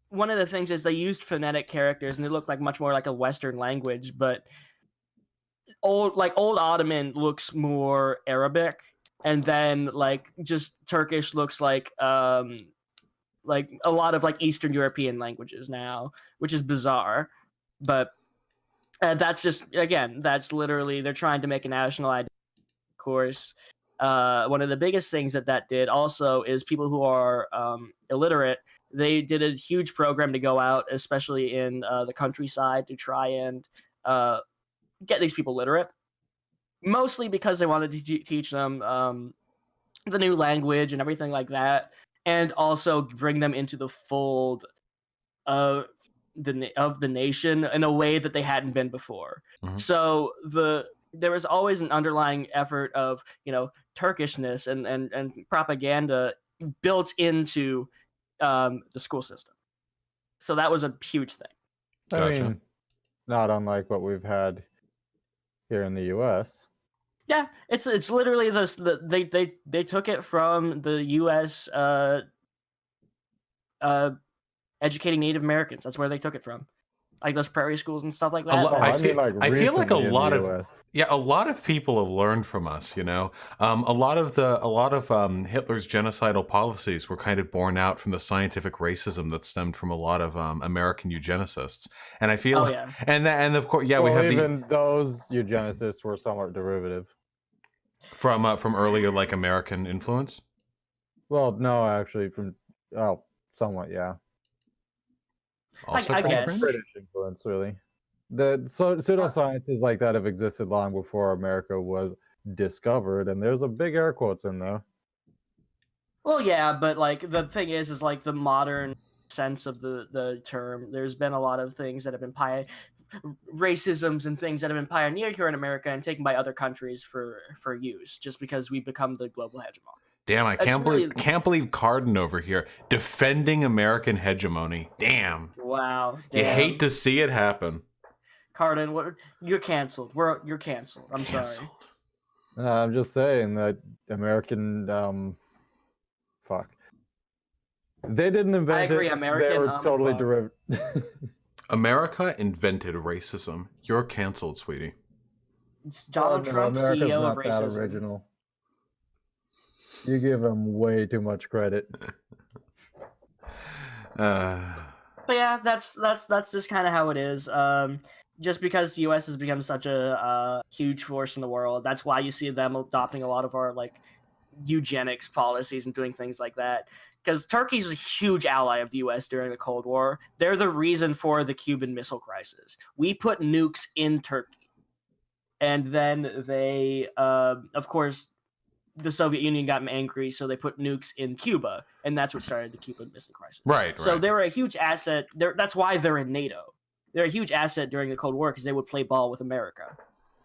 one of the things is they used phonetic characters, and they look like much more like a Western language. But old Ottoman looks more Arabic, and then like just Turkish looks like a lot of like Eastern European languages now, which is bizarre. But that's just that's literally they're trying to make a national identity, of course. One of the biggest things that did also is people who are illiterate. They did a huge program to go out, especially in the countryside, to try and get these people literate. Mostly because they wanted to teach them the new language and everything like that, and also bring them into the fold of the nation in a way that they hadn't been before. So there was always an underlying effort of Turkishness and propaganda built into the school system. So that was a huge thing. I mean, not unlike what we've had here in the U.S. Yeah, it's literally this. They took it from the U.S. Educating Native Americans. That's where they took it from. Like those prairie schools and stuff like that. I feel like a lot of people have learned from us. A lot of Hitler's genocidal policies were kind of born out from the scientific racism that stemmed from a lot of American eugenicists. And I feel, and of course, we have even those eugenicists were somewhat derivative from earlier like American influence. Well, no, actually, somewhat, yeah. Also I guess British influence, really. The pseudosciences like that have existed long before America was discovered, and there's a big air quotes in there. Well, yeah, but like the thing is like the modern sense of the term. There's been a lot of things that have been racisms and things that have been pioneered here in America and taken by other countries for use, just because we become the global hegemon. Damn, I can't believe Cardin over here defending American hegemony. Damn. Wow. Damn. You hate to see it happen. Cardin, you're canceled. You're canceled. I'm sorry. I'm just saying that American fuck. They didn't invent I agree, it. American, they were totally fuck. derivative. America invented racism. You're canceled, sweetie. It's Donald Trump, America's CEO not of that racism. original. You give him way too much credit. But yeah, that's just kind of how it is. Just because the U.S. has become such a huge force in the world, that's why you see them adopting a lot of our like eugenics policies and doing things like that. Because Turkey's a huge ally of the U.S. during the Cold War. They're the reason for the Cuban Missile Crisis. We put nukes in Turkey, and then they, of course, the Soviet Union got angry, so they put nukes in Cuba, and that's what started the Cuban Missile Crisis. Right. So they were a huge asset. That's why they're in NATO. They're a huge asset during the Cold War because they would play ball with America,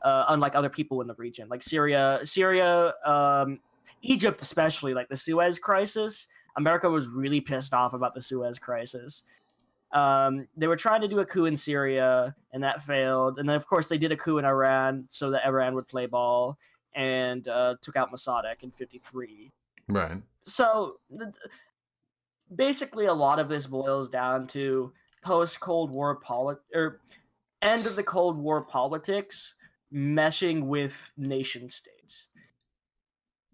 unlike other people in the region, like Syria, Egypt, especially, like the Suez Crisis. America was really pissed off about the Suez Crisis. They were trying to do a coup in Syria, and that failed. And then, of course, they did a coup in Iran so that Iran would play ball and took out Mossadegh in 1953. Right. So basically, a lot of this boils down to post-Cold War end of the Cold War politics meshing with nation states.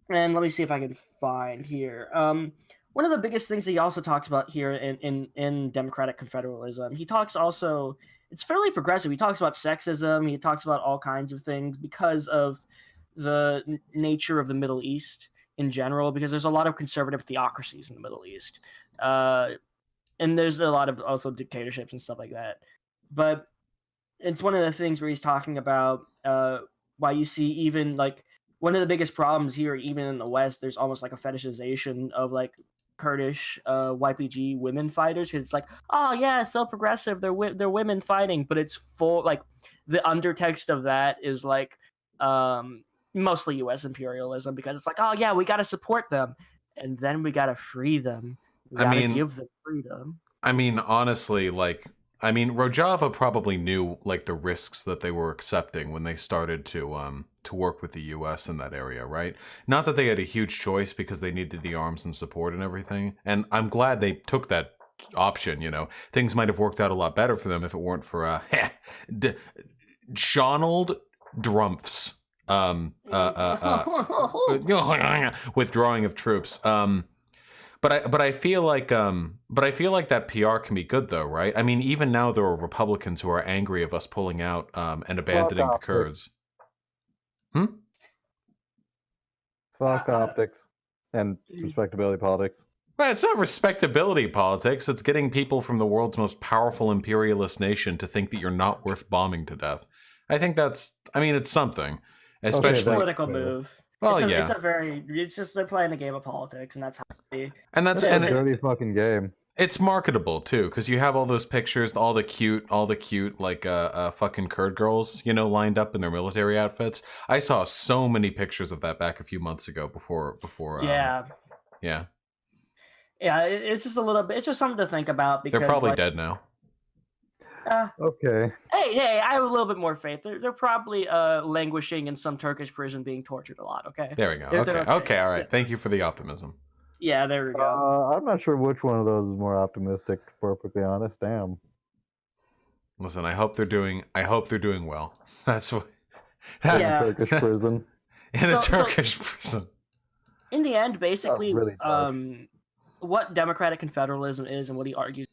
And let me see if I can find here. One of the biggest things that he also talks about here in Democratic Confederalism, he talks also, it's fairly progressive. He talks about sexism. He talks about all kinds of things because of the nature of the Middle East in general, because there's a lot of conservative theocracies in the Middle East. And there's a lot of also dictatorships and stuff like that. But it's one of the things where he's talking about why you see even like one of the biggest problems here, even in the West, there's almost like a fetishization of like Kurdish YPG women fighters, because it's like, oh yeah, it's so progressive, they're women fighting, but it's full like the undertext of that is like mostly US imperialism, because it's like, oh yeah, we got to support them and then we got to free them. We got to give them freedom. I mean, honestly, like, Rojava probably knew like the risks that they were accepting when they started to work with the U.S. in that area, right? Not that they had a huge choice because they needed the arms and support and everything. And I'm glad they took that option. You know, things might have worked out a lot better for them if it weren't for Donald Drumpf's withdrawing of troops. But I feel like that PR can be good though, right? I mean, even now there are Republicans who are angry of us pulling out and abandoning the Kurds. Fuck optics and respectability politics. Well, it's not respectability politics. It's getting people from the world's most powerful imperialist nation to think that you're not worth bombing to death. I think it's something, especially it's a political move. Well, it's just they're playing a game of politics, and that's how they. And that's a dirty fucking game. It's marketable too, because you have all those pictures, all the cute like fucking Kurd girls, you know, lined up in their military outfits. I saw so many pictures of that back a few months ago before. Yeah. It's just a little bit. It's just something to think about because they're probably dead now. Okay. Hey, I have a little bit more faith. They're probably languishing in some Turkish prison being tortured a lot, okay? There we go. Okay, all right. Yeah. Thank you for the optimism. Yeah, there we go. I'm not sure which one of those is more optimistic, to be perfectly honest. Damn. Listen, I hope they're doing well. That's what in a Turkish prison. Turkish prison. In the end, basically, really what democratic confederalism is and what he argues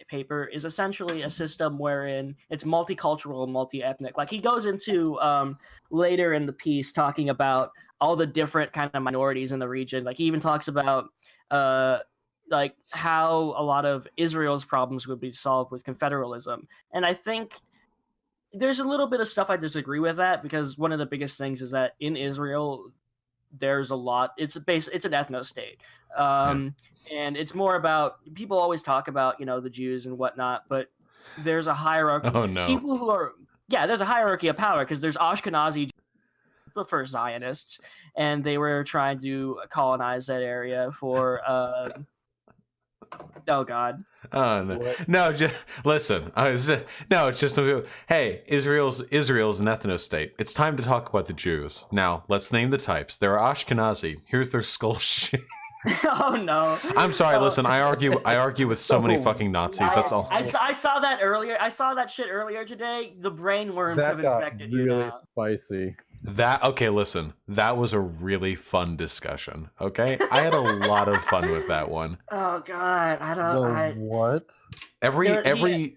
paper is essentially a system wherein it's multicultural and multi-ethnic. Like he goes into later in the piece talking about all the different kind of minorities in the region. Like he even talks about like how a lot of Israel's problems would be solved with confederalism. And I think there's a little bit of stuff I disagree with that, because one of the biggest things is that in Israel there's a lot. It's an ethno state, and it's more about people always talk about the Jews and whatnot, but there's a hierarchy. Oh no. People who are there's a hierarchy of power because there's Ashkenazi, the first Zionists, and they were trying to colonize that area for oh god. No, just listen. No, it's just hey, Israel's an ethno state. It's time to talk about the Jews. Now, let's name the types. There are Ashkenazi. Here's their skull shape. Oh no. I'm sorry, listen, I argue with so many fucking Nazis. That's all. I saw that earlier. I saw that shit earlier today. The brain worms have infected you really now. spicy. Okay, listen, that was a really fun discussion. Okay, I had a lot of fun with that one. Oh god, What? Every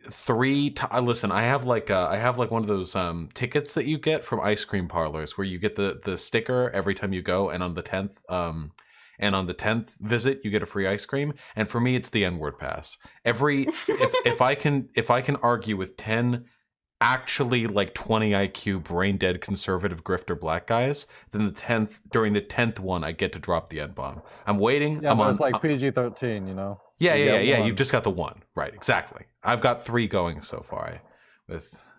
listen, I have like one of those tickets that you get from ice cream parlors where you get the sticker every time you go, and on the 10th visit you get a free ice cream. And for me, it's the N-word pass. If I can argue with 10 actually like 20 IQ brain dead conservative grifter black guys, then during the 10th one I get to drop the N-bomb. I'm waiting. Yeah, but it's like PG-13, you know. Yeah. You've just got the one, right? Exactly. I've got 3 going so far.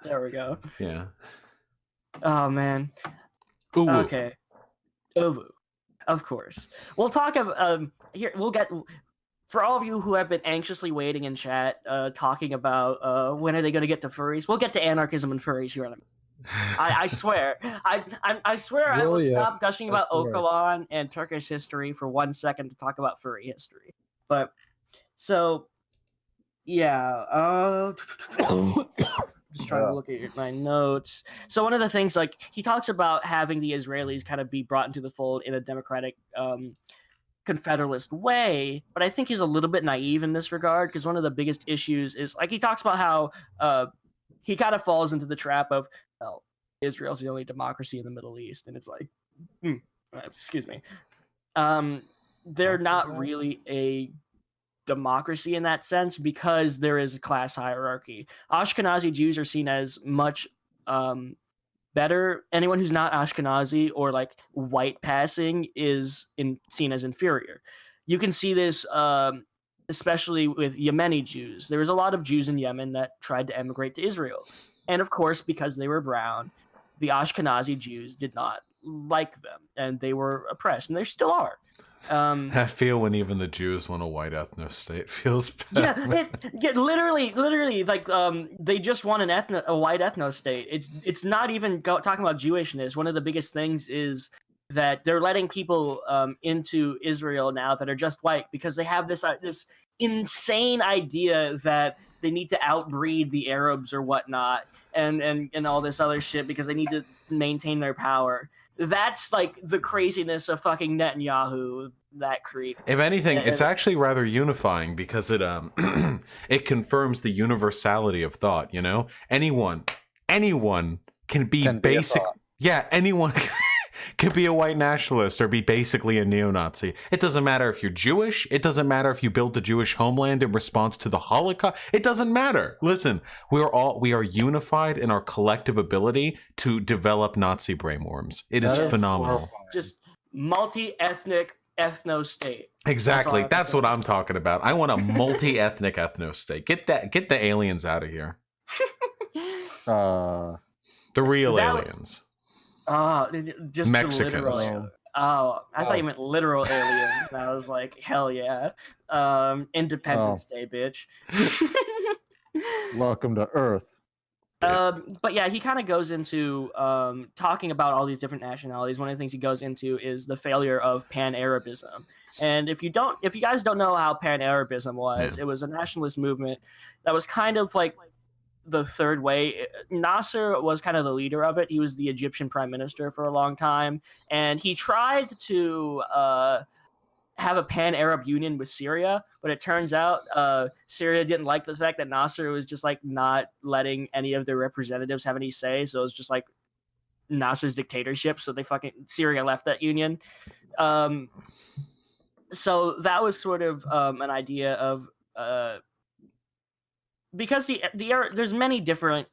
There we go. Yeah. Oh man. Ooh. Okay. Ooh. Of course. We'll talk about here. We'll get. For all of you who have been anxiously waiting in chat, talking about when are they going to get to furries, we'll get to anarchism and furries here in a minute. I swear. I swear I will stop gushing about Ocalan and Turkish history for 1 second to talk about furry history. But, so, yeah. Just trying to look at my notes. So one of the things, like, he talks about having the Israelis kind of be brought into the fold in a democratic Confederalist way, but I think he's a little bit naive in this regard, because one of the biggest issues is, like, he talks about how he kind of falls into the trap of, well, Israel's the only democracy in the Middle East, and it's like, excuse me, they're not really a democracy in that sense, because there is a class hierarchy. Ashkenazi Jews are seen as much better. Anyone who's not Ashkenazi or like white passing is seen as inferior. You can see this especially with Yemeni Jews. There was a lot of Jews in Yemen that tried to emigrate to Israel. And of course, because they were brown, the Ashkenazi Jews did not like them, and they were oppressed, and they still are. I feel when even the Jews want a white ethno state feels bad. Yeah, literally, like they just want a white ethno state. It's not even talking about Jewishness. One of the biggest things is that they're letting people into Israel now that are just white, because they have this insane idea that they need to outbreed the Arabs or whatnot, and all this other shit, because they need to maintain their power. That's like the craziness of fucking Netanyahu, that creep. If anything, it's actually rather unifying, because it it confirms the universality of thought, you know? Anyone can be basic. Yeah, anyone can be a white nationalist or be basically a neo-Nazi. It doesn't matter if you're Jewish. It doesn't matter if you built the Jewish homeland in response to the Holocaust. It doesn't matter. Listen, we are unified in our collective ability to develop Nazi brainworms. It is phenomenal. Just multi-ethnic ethno state. Exactly. That's what I'm talking about. I want a multi-ethnic ethno state. Get the aliens out of here. The real aliens. Just Mexicans. I thought you meant literal aliens. I was like, hell yeah. Independence Day, bitch. Welcome to Earth. But yeah, he kind of goes into talking about all these different nationalities. One of the things he goes into is the failure of Pan-Arabism. And if you guys don't know how Pan-Arabism was, it was a nationalist movement that was kind of like the third way. Nasser was kind of the leader of it. He was the Egyptian prime minister for a long time, and he tried to have a pan-Arab union with Syria, but it turns out Syria didn't like the fact that Nasser was just like not letting any of their representatives have any say, so it was just like Nasser's dictatorship, so Syria left that union. So that was sort of an idea of because there's many different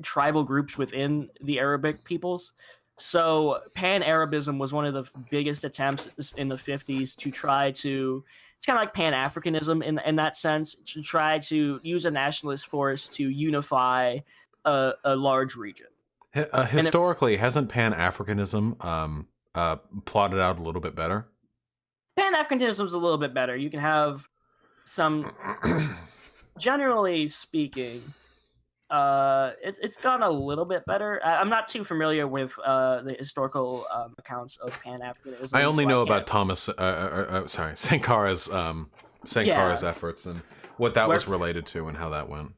tribal groups within the Arabic peoples. So Pan-Arabism was one of the biggest attempts in the 50s to try to, it's kind of like Pan-Africanism in that sense, to try to use a nationalist force to unify a large region. Historically, hasn't Pan-Africanism plotted out a little bit better? Pan-Africanism is a little bit better. You can have some, generally speaking, it's gone a little bit better. I'm not too familiar with the historical accounts of Pan-Africanism. I only so know I about Thomas, Sankar's efforts and what that was related to and how that went.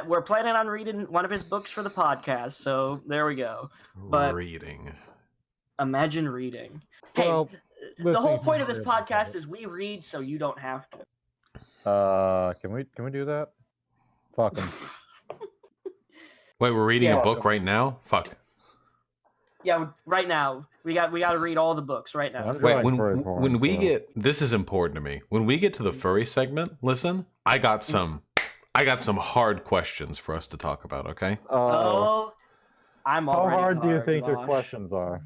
We're planning on reading one of his books for the podcast, so there we go. But reading. Imagine reading. Well, hey, the whole point of this podcast is we read so you don't have to. Can we do that? Fuck 'em. Wait, we're reading a book right now? Fuck. Yeah, right now. We got to read all the books right now. Wait, when we get, this is important to me. When we get to the furry segment, listen, I got some hard questions for us to talk about, okay? I'm How already hard do you think your Vaush. questions are?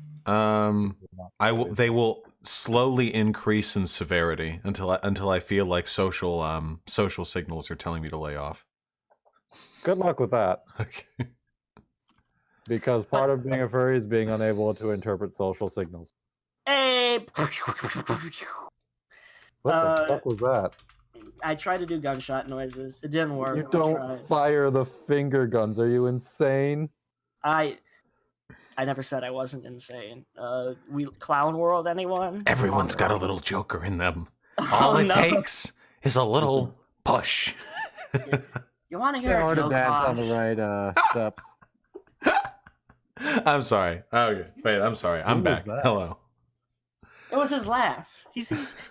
They will slowly increase in severity until I feel like social signals are telling me to lay off. Good luck with that. Okay. Because part of being a furry is being unable to interpret social signals. Hey! What the fuck was that? I tried to do gunshot noises. It didn't work. You don't fire the finger guns. Are you insane? I never said I wasn't insane. We Clown World, anyone? Everyone's got a little joker in them. All it takes is a little push. You want to hear a joke? Dance on the right steps. I'm sorry. Okay, wait. I'm sorry. I'm back. Hello. It was his laugh.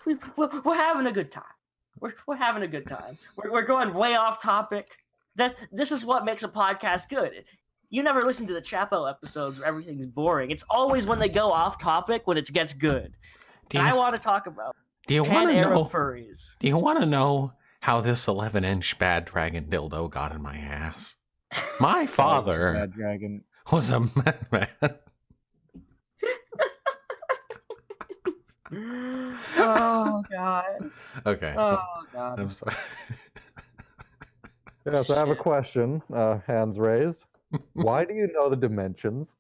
We're having a good time. We're having a good time. We're going way off topic. This is what makes a podcast good. You never listen to the Chapo episodes where everything's boring. It's always when they go off topic when it gets good. I want to talk about Pan-Arab furries. Do you want to know how this 11-inch bad dragon dildo got in my ass? My father Bad dragon was a madman. Oh God. Okay. Oh God. I'm sorry. Yes, I have a question. Hands raised. Why do you know the dimensions?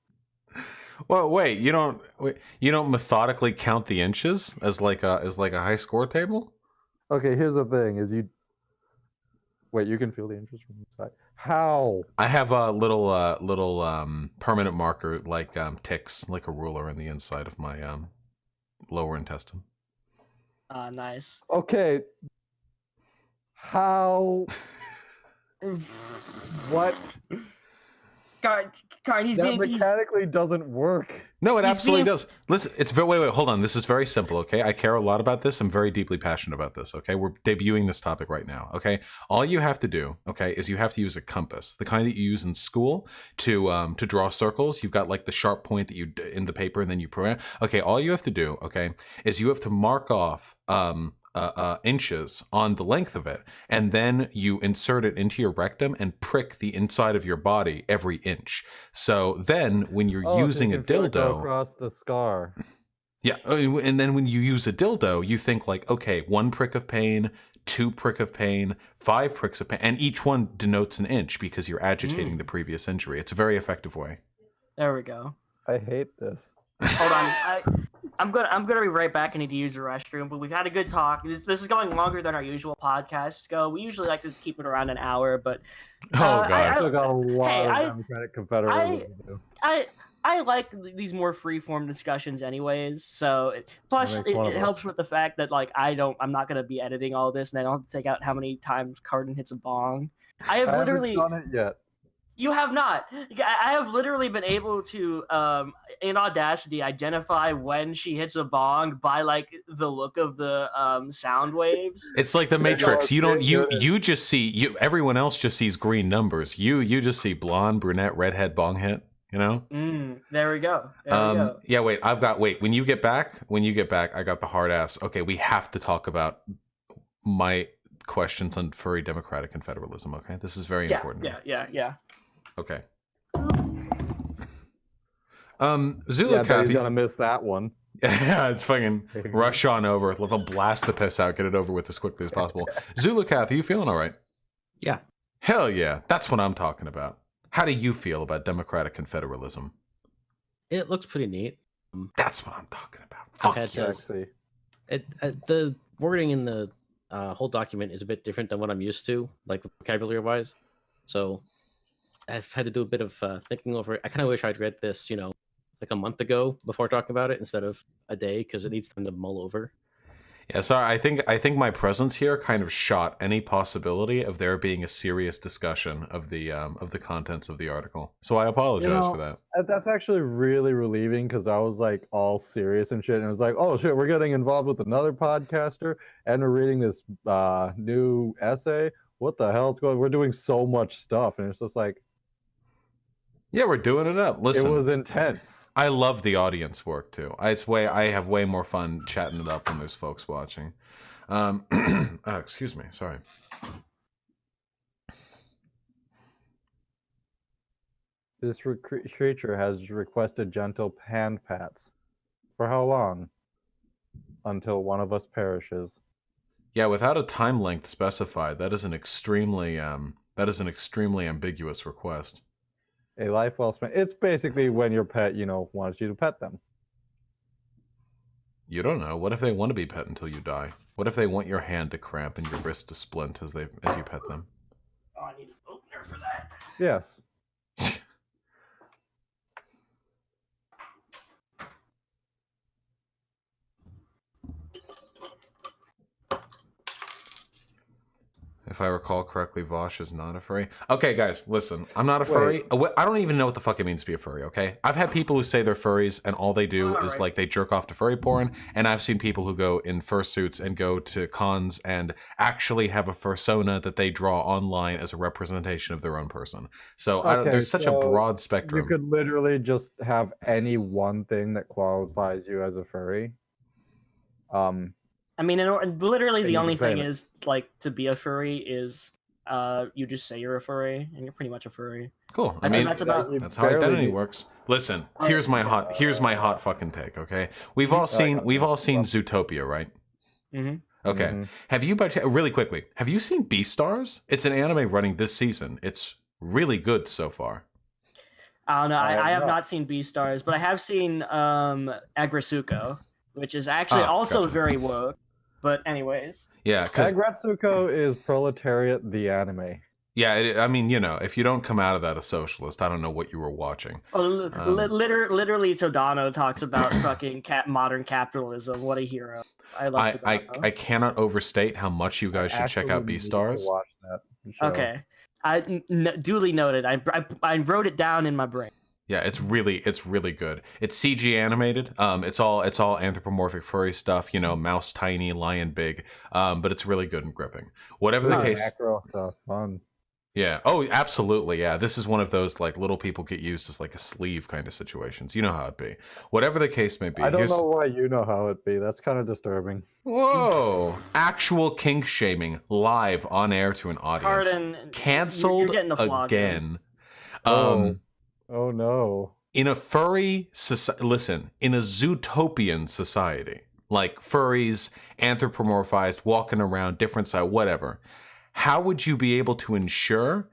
Well, wait. You don't methodically count the inches as like a high score table? Okay, here's the thing: wait, you can feel the inches from inside. How? I have a little permanent marker like ticks, like a ruler in the inside of my lower intestine. Nice. Okay. How? What? He's That being mechanically doesn't work. No, it absolutely does. Listen, it's very wait, hold on. This is very simple, okay? I care a lot about this. I'm very deeply passionate about this, okay? We're debuting this topic right now, okay? All you have to do, okay, is you have to use a compass, the kind that you use in school to draw circles. You've got like the sharp point that you in the paper, and then you program. Okay, all you have to do, okay, is you have to mark off inches on the length of it, and then you insert it into your rectum and prick the inside of your body every inch. So then when you're using so you a can feel it go dildo across the scar. Yeah, and then when you use a dildo, you think like, okay, 1 prick of pain, 2 prick of pain, 5 pricks of pain, and each one denotes an inch because you're agitating the previous injury. It's a very effective way. There we go. I hate this. Hold on. I'm gonna be right back. I need to use the restroom, but we've had a good talk. This is going longer than our usual podcasts go. We usually like to keep it around an hour, but God. I still got a lot of Democratic Confederalism to do. I like these more free-form discussions anyways. So plus it helps with the fact that like I'm not gonna be editing all this, and I don't have to take out how many times Cardin hits a bong. I haven't done it yet. You have not. I have literally been able to, in Audacity, identify when she hits a bong by like the look of the sound waves. It's like the Matrix. You just see everyone else just sees green numbers. You just see blonde, brunette, redhead, bong hit. You know. There we go. There we go. Yeah. Wait. When you get back, I got the hard ass. Okay, we have to talk about my questions on furry democratic confederalism. Okay, this is very important. Yeah. Okay. Zulu Yeah, I bet he's Kathy. gonna miss that one. Yeah, it's fucking rush on over. Let them blast the piss out. Get it over with as quickly as possible. Zulu Kathy, you feeling all right? Yeah. Hell yeah. That's what I'm talking about. How do you feel about democratic confederalism? It looks pretty neat. That's what I'm talking about. I've Fuck had yes. Sexy. The wording in the whole document is a bit different than what I'm used to, like vocabulary wise. So I've had to do a bit of thinking over it. I kind of wish I'd read this, like a month ago before talking about it instead of a day, because it needs time to mull over. Yeah, sorry. I think my presence here kind of shot any possibility of there being a serious discussion of the contents of the article. So I apologize for that. That's actually really relieving because I was like all serious and shit, and it was like, oh shit, we're getting involved with another podcaster, and we're reading this new essay. What the hell's going? We're doing so much stuff, and it's just like, Yeah, we're doing it up. Listen, it was intense. I love the audience work too. I have way more fun chatting it up when there's folks watching. Excuse me, sorry. This creature has requested gentle hand pats. For how long? Until one of us perishes. Yeah, without a time length specified, that is an extremely ambiguous request. A life well spent. It's basically when your pet, wants you to pet them. You don't know. What if they want to be pet until you die? What if they want your hand to cramp and your wrist to splint as you pet them? Oh, I need an opener for that. Yes. If I recall correctly, Vaush is not a furry. Okay, guys, listen. I'm not a furry. I don't even know what the fuck it means to be a furry, okay? I've had people who say they're furries, and all they do is, like, they jerk off to furry porn, and I've seen people who go in fursuits and go to cons and actually have a fursona that they draw online as a representation of their own person. So there's such a broad spectrum. You could literally just have any one thing that qualifies you as a furry. I mean, literally the only thing is, like, to be a furry is you just say you're a furry, and you're pretty much a furry. Cool. That's how identity works. Listen, here's my hot fucking take, okay? We've all seen Zootopia, right? Mm-hmm. Okay. Mm-hmm. Have you, really quickly, have you seen Beastars? It's an anime running this season. It's really good so far. I don't know. I have not seen Beastars, but I have seen Agretsuko, which is actually also very woke. But anyways. Yeah, because Agretsuko is Proletariat the anime. Yeah, I mean, if you don't come out of that a socialist, I don't know what you were watching. Literally, Todano talks about fucking modern capitalism. What a hero! I love Todano. I cannot overstate how much you guys should check out Beastars. Watch that show. Okay, duly noted. I wrote it down in my brain. Yeah, it's really good. It's CG animated. It's all anthropomorphic furry stuff. Mouse tiny, lion big. But it's really good and gripping. Whatever the case. Macro stuff, fun. Yeah. Oh, absolutely. Yeah. This is one of those like little people get used as like a sleeve kind of situations. You know how it be. Whatever the case may be. I don't know why you know how it be. That's kind of disturbing. Whoa! Actual kink shaming live on air to an audience. Pardon, canceled again. Oh no. In a furry society, listen, in a zootopian society, like furries, anthropomorphized, walking around, different side, whatever, how would you be able to ensure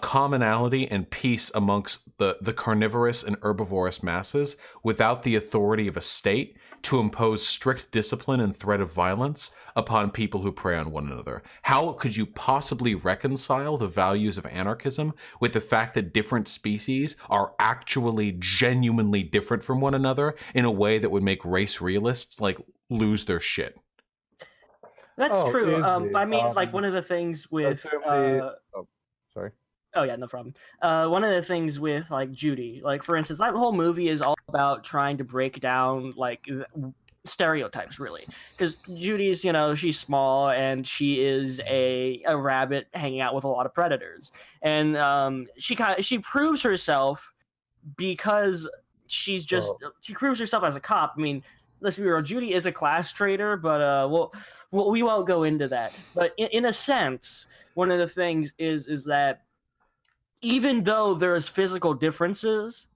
commonality and peace amongst the carnivorous and herbivorous masses without the authority of a state to impose strict discipline and threat of violence upon people who prey on one another? How could you possibly reconcile the values of anarchism with the fact that different species are actually genuinely different from one another in a way that would make race realists like lose their shit? That's true. I mean, like one of the things with sorry. Oh yeah, no problem. One of the things with like Judy, like for instance, that whole movie is all about trying to break down like stereotypes, really, because Judy's, she's small and she is a rabbit hanging out with a lot of predators, and she proves herself because she proves herself as a cop. I mean, let's be real, Judy is a class traitor, but we won't go into that. But in a sense, one of the things is that even though there's physical differences,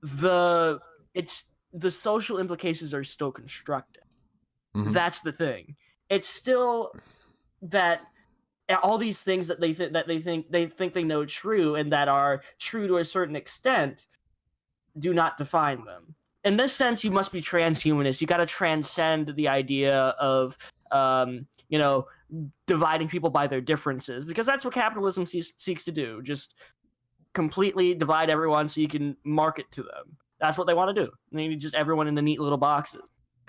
the social implications are still constructed. Mhm. That's the thing. It's still that all these things that they think they know true and that are true to a certain extent do not define them. In this sense, you must be transhumanist. You got to transcend the idea of dividing people by their differences, because that's what capitalism seeks to do. Just completely divide everyone so you can market to them. That's what they want to do. They need just everyone into neat little boxes.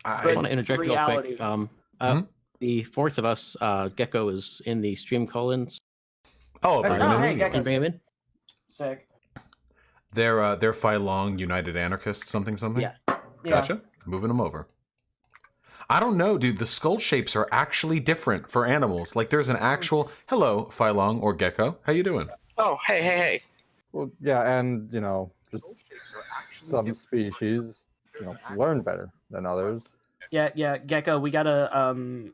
I But want to interject real reality- quick. The fourth of us, Gecko, is in the stream call-ins. Oh, Oh, hey, Gecko. Can you bring him in? Sick. They're Phi Long United Anarchists, something. Yeah. Gotcha. Moving them over. I don't know, dude. The skull shapes are actually different for animals. Like, there's an actual hello, Phi Long or Gecko. How you doing? Oh, hey. Well, yeah, and just some species, learn better than others. Yeah, Gecko, we got a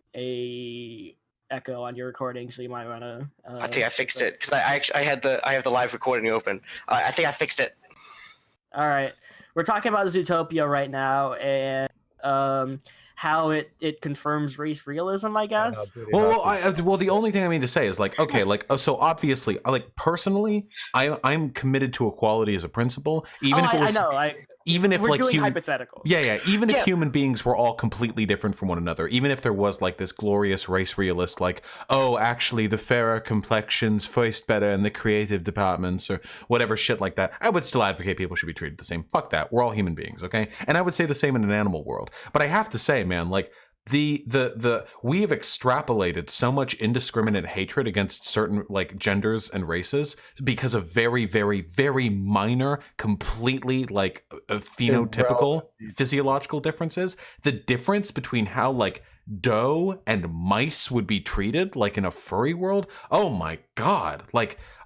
echo on your recording, so you might want to. I think I fixed it because I have the live recording open. I think I fixed it. All right, we're talking about Zootopia right now, and how it confirms race realism, I guess. Well, the only thing I mean to say is so obviously, personally, I'm committed to equality as a principle, even if it was. Even if we're doing hypotheticals. Even if human beings were all completely different from one another, even if there was this glorious race realist, actually the fairer complexions voiced better in the creative departments or whatever shit like that, I would still advocate people should be treated the same. Fuck that. We're all human beings, okay? And I would say the same in an animal world. But I have to say, man, we have extrapolated so much indiscriminate hatred against certain genders and races because of very, very, very minor, completely phenotypical physiological differences. The difference between how doe and mice would be treated in a furry world. Oh my god!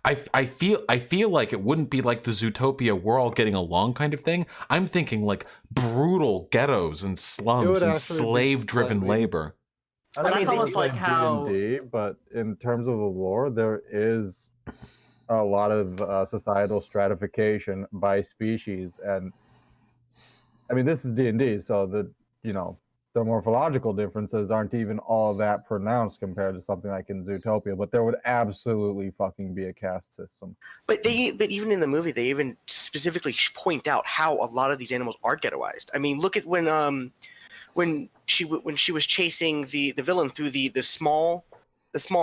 I feel like it wouldn't be like the Zootopia we're all getting along kind of thing. I'm thinking brutal ghettos and slums and slave-driven labor. I that's almost like how D&D, but in terms of the lore, there is a lot of societal stratification by species, and I mean this is D&D, so the morphological differences aren't even all that pronounced compared to something like in Zootopia, but there would absolutely fucking be a caste system. But even in the movie, they even specifically point out how a lot of these animals are ghettoized. I mean, look at when she was chasing the villain through the small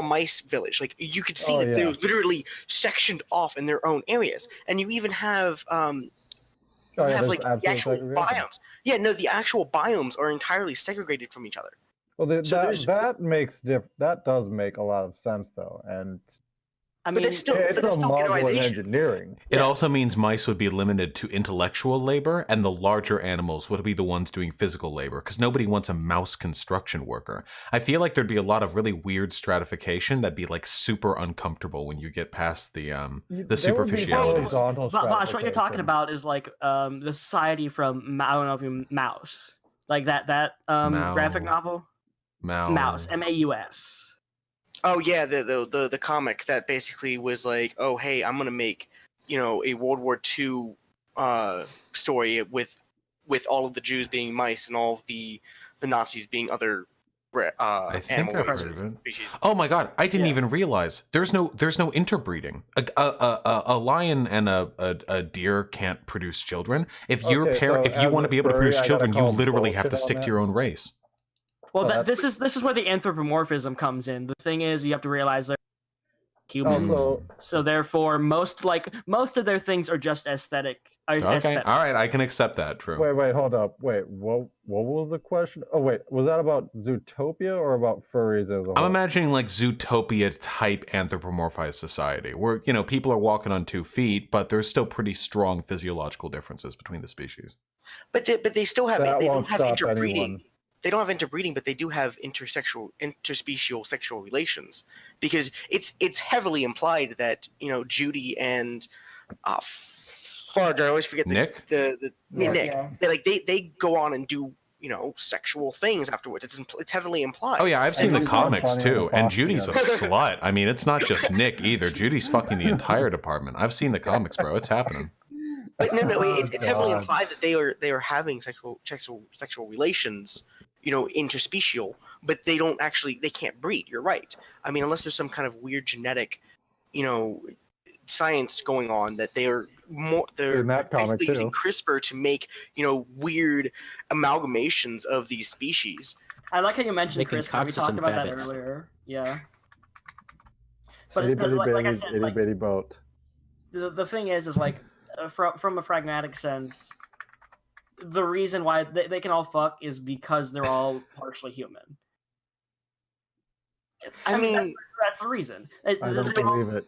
mice village. You could see that they're literally sectioned off in their own areas, and you even have the actual biomes. Yeah, no, the actual biomes are entirely segregated from each other. Well, that does make a lot of sense, though, and I mean, it's a marvel in engineering. It also means mice would be limited to intellectual labor, and the larger animals would be the ones doing physical labor, because nobody wants a mouse construction worker. I feel like there'd be a lot of really weird stratification that'd be super uncomfortable when you get past the superficiality. Vaush, what you're talking about is the society from I don't know if you Mouse, that graphic novel. Mouse, Maus. Oh yeah, the comic that basically was oh hey, I'm gonna make a World War II story with all of the Jews being mice and all of the Nazis being other I think animal I've heard of it. Oh my god, I didn't even realize there's no interbreeding. A lion and a deer can't produce children. If you want to be able to produce children, you literally have to stick to your own race. Well, this is where the anthropomorphism comes in. The thing is, you have to realize they're humans, so therefore most of their things are just aesthetic. Okay, all right, I can accept that. True. Wait, hold up. Wait, what was the question? Oh, wait, was that about Zootopia or about furries as a whole? I'm imagining Zootopia type anthropomorphized society, where people are walking on 2 feet, but there's still pretty strong physiological differences between the species. But they still have That they don't won't have stop interbreeding. anyone. They don't have interbreeding, but they do have interspecial sexual relations, because it's heavily implied that Judy and Fudge, I always forget Nick. Nick. They go on and do sexual things afterwards. It's heavily implied. Oh yeah, I've seen the comics funny too, and and Judy's a slut. I mean, it's not just Nick either. Judy's fucking the entire department. I've seen the comics, bro. It's happening. But no, Oh, it's heavily God. implied that they are having sexual relations, interspecial, but they can't breed. You're right. I mean, unless there's some kind of weird genetic, science going on that they're in that comic, basically using too. CRISPR to make weird amalgamations of these species. I like how you mentioned Making CRISPR. We coccyx talked and about that fabbits. earlier. Yeah. But, Itty bitty like I baby, said, itty like, bitty boat. the thing is like, from a pragmatic sense, the reason why they can all fuck is because they're all partially human. I mean, that's the reason. I don't believe it.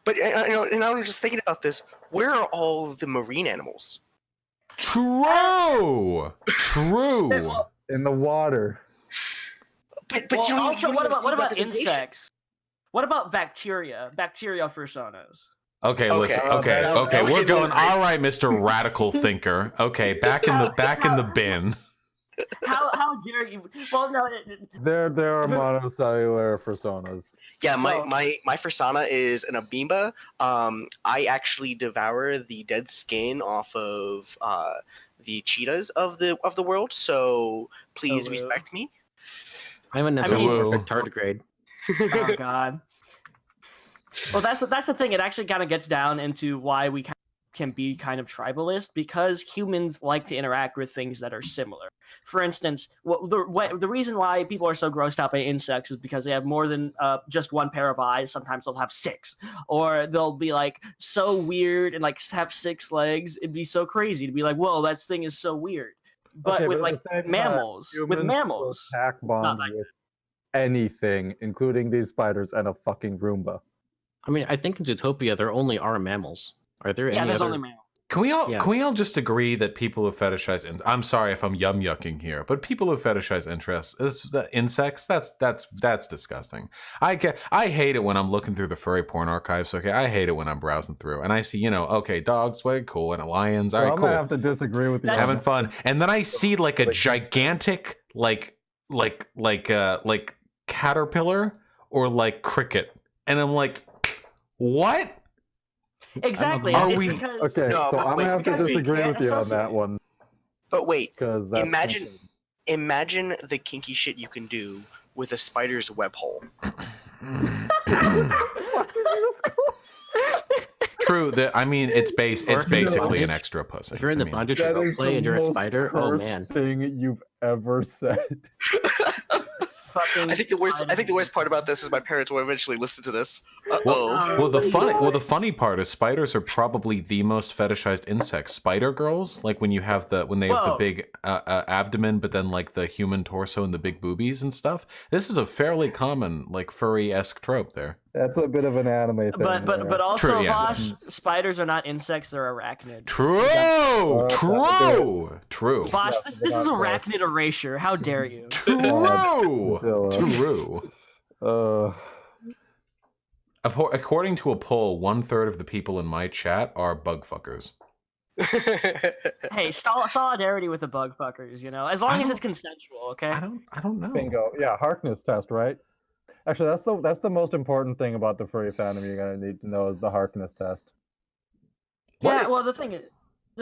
but and I'm just thinking about this. Where are all the marine animals? True. In the water. But Well, you don't also, even what see about representation. insects? What about bacteria? Bacteria personas. Okay, Okay. listen. Oh, Okay, that- okay. that We're would going. be All right, Mr. Radical Thinker. Okay, back in the bin. How dare you? Well, no. There are monocellular personas. Yeah, No. my persona is an amoeba. I actually devour the dead skin off of the cheetahs of the world. So please Oh, respect me. I'm an I mean- anthropomorphic tardigrade. Oh God. Well, that's the thing. It actually kind of gets down into why we can be kind of tribalist, because humans like to interact with things that are similar. For instance, the reason why people are so grossed out by insects is because they have more than just one pair of eyes. Sometimes they'll have 6, or they'll be like so weird and like have 6 legs. It'd be so crazy to be like, whoa, that thing is so weird. But Okay, with at like the same time, mammals, with humans mammals, will attack bond that with anything, including these spiders and a fucking Roomba. I mean, I think in Zootopia there only are mammals. Are there yeah, any there's other? only mammals. Can we all Yeah. can we all just agree that people who fetishize I'm sorry if I'm yucking here, but people who fetishize insects, that's disgusting. I hate it when I'm looking through the furry porn archives. Okay, I hate it when I'm browsing through and I see okay, dogs, way cool, and lions, So all right, I'm cool, gonna have to disagree with you. That's- on having that. fun, and then I see like a gigantic like caterpillar or like cricket, and I'm like, what? Exactly. Are It's we- because Okay, No, so but I'm wait, gonna have to because we disagree can't with you on associate that it. one But wait, because imagine the kinky shit you can do with a spider's web hole. True. I mean, it's basically an extra pussy. If you're in the I mean, bondage that role is play the and you're a most spider, oh cursed man. thing you've ever said. fucking I think the worst part about this is my parents will eventually listen to this. Well, the funny part is spiders are probably the most fetishized insects. Spider girls, like when they have the Whoa. big abdomen, but then like the human torso and the big boobies and stuff. This is a fairly common like furry-esque trope there. That's a bit of an anime thing. But also, True, yeah. Vaush, spiders are not insects; they're arachnids. True. Vaush, Yeah, this they're is not arachnid erasure. How dare you? True. Zilla. According to a poll, 1/3 of the people in my chat are bug fuckers. Hey, solidarity with the bug fuckers. As long as it's consensual, okay? I don't know. Bingo. Yeah, Harkness test, right? Actually, that's the most important thing about the furry fandom you're gonna need to know is the Harkness test. Yeah. Well, the thing is,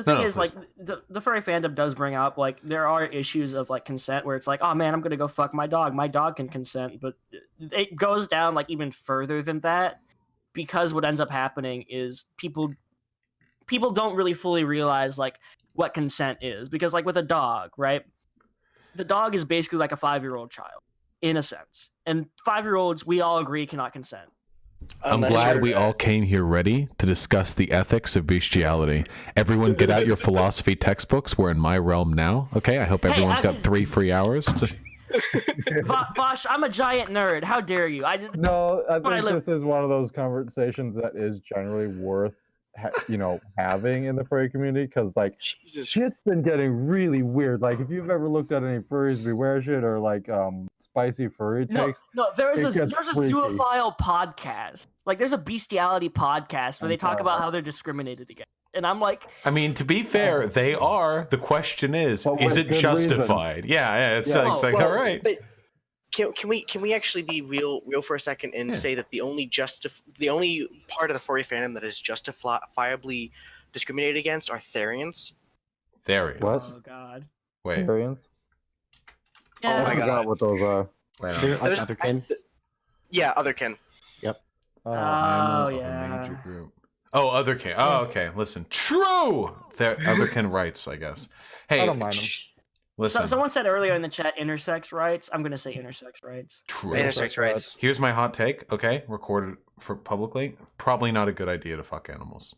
please. like the furry fandom does bring up like there are issues of like consent where it's like, oh man, I'm gonna go fuck my dog. My dog can consent, but it goes down like even further than that, because what ends up happening is people don't really fully realize like what consent is, because like with a dog, right? The dog is basically like a 5-year-old child in a sense, and 5-year-olds we all agree cannot consent. I'm Unless glad you're- we all came here ready to discuss the ethics of bestiality. Everyone get out your philosophy textbooks. We're in my realm now. Okay, I hope everyone's got 3 free hours. Vaush, I'm a giant nerd. How dare you? No, I I think live- this is one of those conversations that is generally worth having in the furry community, because like Jesus. shit's been getting really weird. Like if you've ever looked at any Furries Beware shit or like spicy furry takes, No, there's it a gets freaky. zoophile podcast. Like there's a bestiality podcast where they talk about how they're discriminated against. And I'm like, I mean, to be fair, they are. The question is But with it good justified? Yeah, it's Yeah. like Well, all right. But can we actually be real for a second and say that the only part of the furry fandom that is justifiably discriminated against are Therians. Therians. What? Oh God. Wait. Variants? Yeah. Oh my I forgot God. what those are. Wait. They're There's- otherkin. Yeah, otherkin. Oh, Of a yeah. major group. Oh, otherkin. Oh, okay. Listen. True. Otherkin rights, I guess. Hey, I don't mind them. listen. Someone said earlier in the chat intersex rights. I'm gonna say intersex rights. True. Intersex rights. Here's my hot take. Okay, recorded for publicly. Probably not a good idea to fuck animals.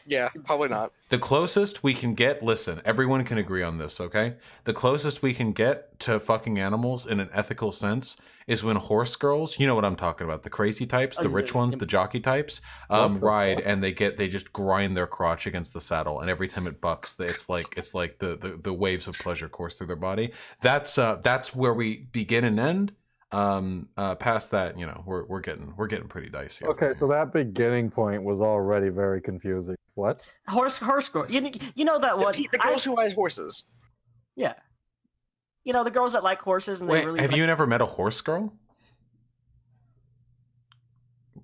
Yeah, probably not. The closest we can get, listen, everyone can agree on this, okay? The closest we can get to fucking animals in an ethical sense is when horse girls, you know what I'm talking about, the crazy types, the rich ones, the jockey types, ride and they just grind their crotch against the saddle, and every time it bucks, it's like the waves of pleasure course through their body. That's where we begin and end. Past that, you know, we're getting pretty dicey. Okay, so that beginning point was already very confusing. What? Horse girl. You know that one. The girls who ride horses. Yeah. You know the girls that like horses and they Wait, really. have you never met a horse girl?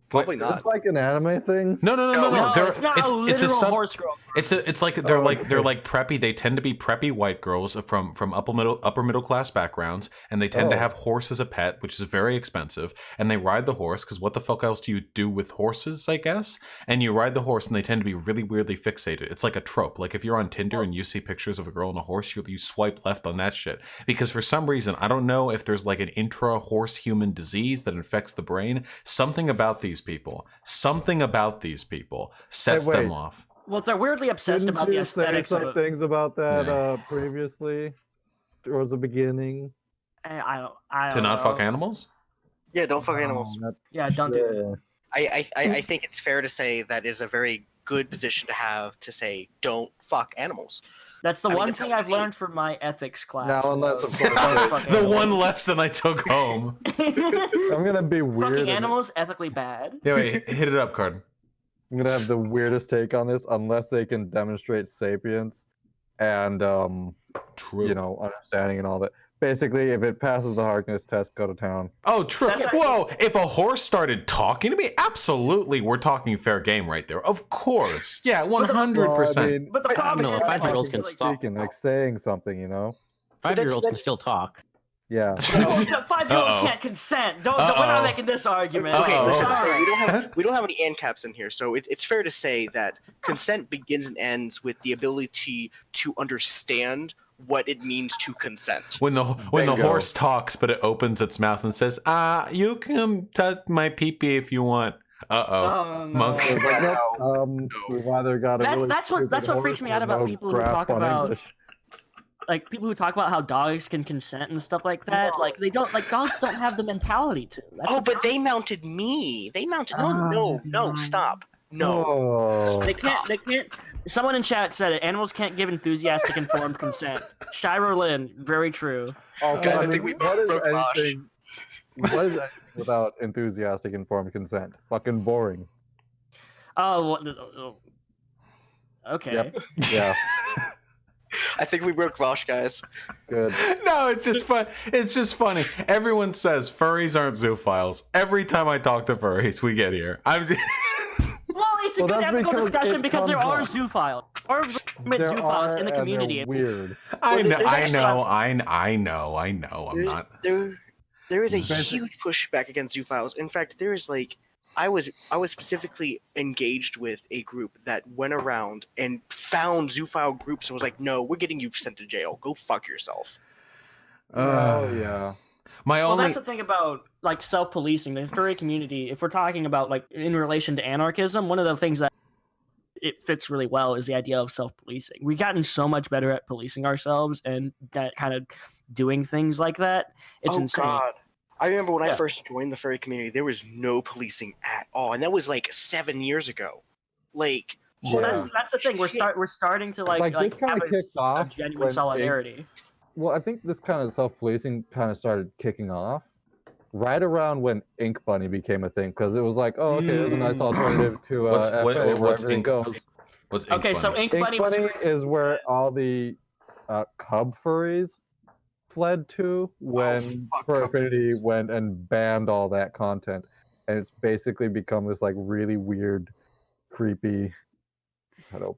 Probably It's not. like an anime thing. No. No, They're- it's not a literal horse girl. It's like they're Oh, like okay. they're like preppy. They tend to be preppy white girls from upper middle class backgrounds, and they tend to Oh. have horse as a pet, which is very expensive. And they ride the horse because what the fuck else do you do with horses? I guess. And you ride the horse, and they tend to be really weirdly fixated. It's like a trope. Like if you're on Tinder and you see pictures of a girl on a horse, you swipe left on that shit because for some reason I don't know if there's like an intra horse human disease that infects the brain. Something about these people sets Hey, them wait. off. Well, they're weirdly obsessed Didn't about the you say aesthetics of some it. things about that Yeah. previously towards the beginning? I don't To not know. fuck animals? Yeah, don't fuck animals. Yeah, don't do it. I think it's fair to say that is a very good position to have to say don't fuck animals. That's the I mean, one it's thing not I've me. learned from my ethics class. Now, unless, of Don't course, fuck The animals. one lesson I took home. I'm gonna be weird. Fucking and animals ethically bad. Yeah, wait, hit it up, Card. I'm gonna have the weirdest take on this, unless they can demonstrate sapience and True. you know, understanding and all that. Basically, if it passes the hardness test, go to town. Oh, true. That's right. Whoa, if a horse started talking to me, absolutely, we're talking fair game right there. Of course. Yeah, 100%. Well, I mean, But the problem no, is, a like, 5-year-old can like, stop. speaking, like saying something, you know? 5-year-olds can that's- still talk. Yeah. No, the 5-year-old Uh-oh. can't consent. We're not making this argument. Uh-oh. Okay, Oh. listen. Sorry. We don't have any ANCAPs in here, so it's fair to say that consent begins and ends with the ability to understand what it means to consent. When the Bingo. horse talks, but it opens its mouth and says, you can touch my pee-pee if you want. Uh-oh. Oh, no. Monkey. It's like, nope, No. we've either got a That's- really that's what stupid freaks horse me out or about no people who grasp talk on about- English. Like people who talk about how dogs can consent and stuff like that. Like they don't. Like dogs don't have the mentality to. That's Oh, the but they mounted me. They mounted. No, stop. No. Oh. They can't. They can't. Someone in chat said it. Animals can't give enthusiastic informed consent. Shiro Lin, very true. Also, Guys, I mean, think we what is broke Vaush. anything? What is anything without enthusiastic informed consent? Fucking boring. Oh, okay. Yep. Yeah. I think we broke Vaush, guys. Good. No, it's just fun. It's just funny. Everyone says furries aren't zoophiles. Every time I talk to furries, we get here. I'm just... Well, it's a Well, good that's ethical because discussion it because there comes are up. zoophiles. Or There zoophiles are, in the and community. they're weird. I know. there's I actually- know. I know. I'm not. There is a Basic- huge pushback against zoophiles. In fact, there is like I was specifically engaged with a group that went around and found zoophile groups and was like, "No, we're getting you sent to jail. Go fuck yourself." Oh yeah. My Well, only. that's the thing about like self-policing. The furry community, if we're talking about like in relation to anarchism, one of the things that it fits really well is the idea of self-policing. We've gotten so much better at policing ourselves and kind of doing things like that. It's insane. God. I remember when I Yeah. first joined the furry community, there was no policing at all, and that was like 7 years ago. Like, Well, Yeah. that's the thing. We're starting to Like, this have kinda kicked a off genuine when solidarity. Well, I think this kind of self-policing kind of started kicking off right around when Ink Bunny became a thing, because it was like, oh, okay, there's a nice alternative to What's- FA what- where what's everything Ink- goes. What's Ink Okay, so Bunny? Ink Ink Bunny Bunny was is where all the cub furries fled to when fuck, Fur cub Affinity went and banned all that content, and it's basically become this like really weird, creepy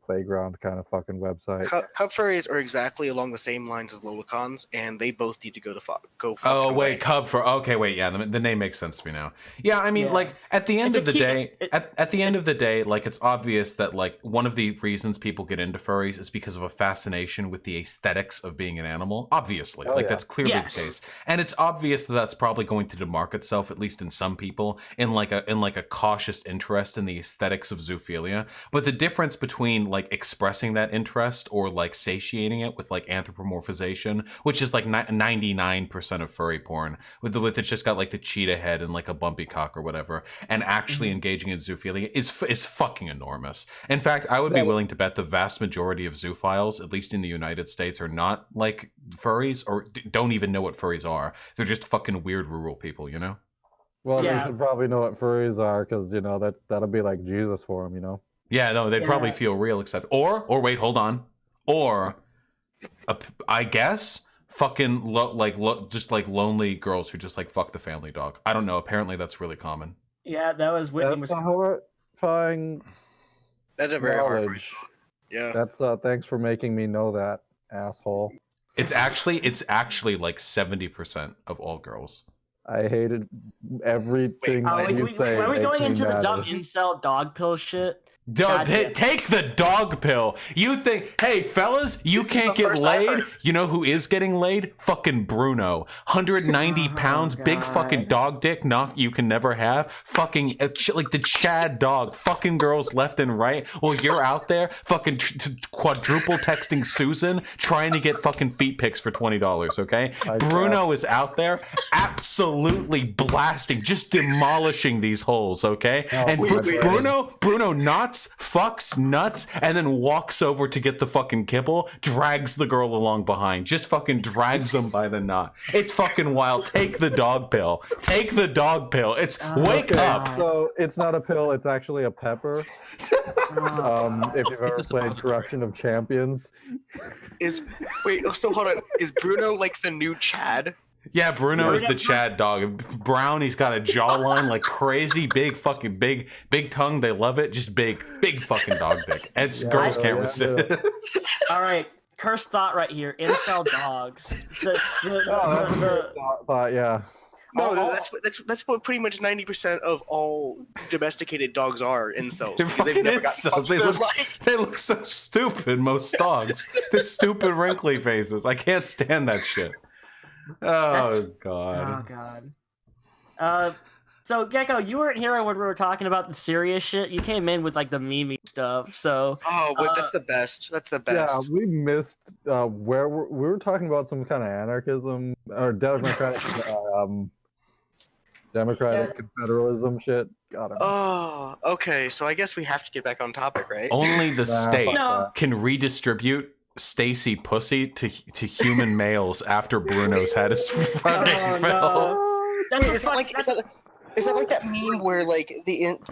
playground kind of fucking website. Cup furries are exactly along the same lines as Lolicons, and they both need to go go. Oh fucking wait, away. Cub for okay, wait, yeah, the name makes sense to me now. Yeah, I mean, Yeah. like at the end It's of the a day, cute- at the end of the day, like it's obvious that like one of the reasons people get into furries is because of a fascination with the aesthetics of being an animal. Obviously, Oh, like yeah. that's clearly Yes. the case, and it's obvious that that's probably going to demark itself, at least in some people, in like a cautious interest in the aesthetics of zoophilia. But the difference between like expressing that interest or like satiating it with like anthropomorphization, which is like 99% of furry porn, with it's just got like the cheetah head and like a bumpy cock or whatever, and actually engaging in zoophilia is fucking enormous. In fact, I would be willing to bet the vast majority of zoophiles, at least in the United States, are not like furries or don't even know what furries are. They're just fucking weird rural people, you know? Well, Yeah. they should probably know what furries are, because that'll be like Jesus for them, you know. Yeah, no, they'd probably Yeah. feel real, except or wait, hold on, or I guess fucking just like lonely girls who just like fuck the family dog. I don't know. Apparently, that's really common. Yeah, that was Whitney. That's a horrifying That's a very hard. knowledge. Yeah. That's thanks for making me know that, asshole. It's actually like 70% of all girls. I hated everything Oh, you say. are we makes going me into the mad. dumb incel dog pill shit? Don't Goddamn. take the dog pill. You think, hey fellas, you This is can't the get first I've heard laid? of You know who is getting laid? Fucking Bruno. 190 Oh, pounds, big fucking God. dog dick, knock you can never have. Fucking like the Chad dog, fucking girls left and right. Well, you're out there fucking quadruple texting Susan, trying to get fucking feet pics for $20. Okay, Bruno is out there absolutely blasting, just demolishing these holes. Okay, and Bruno fucks nuts, and then walks over to get the fucking kibble, drags the girl along behind, just fucking drags them by the knot. It's fucking wild. Take the dog pill. Take the dog pill. It's wake up. So it's not a pill, it's actually a pepper. If you've ever It's a played suppository. Corruption of Champions. So hold on. Is Bruno like the new Chad? Yeah, Bruno is the Chad dog. Brown, he's got a jawline like crazy, big fucking big tongue. They love it. Just big fucking dog dick. It's girls can't resist. All right, cursed thought right here. Incel dogs. Yeah. No, that's what pretty much 90% of all domesticated dogs are incels. They're because fucking they've never gotten incels. fucked They in their look, life. they look so stupid, most dogs. They're stupid wrinkly faces. I can't stand that shit. Oh god. Oh god. So Gecko, you weren't here when we were talking about the serious shit. You came in with like the meme stuff. So Oh, but that's the best. That's the Yeah, best. we missed where we were talking about some kind of anarchism or democratic confederalism shit. Got it. Oh, okay. So I guess we have to get back on topic, right? Only the state No. can redistribute Stacy pussy to human males after Bruno's had his fucking fill. no. That's Wait, is that like that meme where like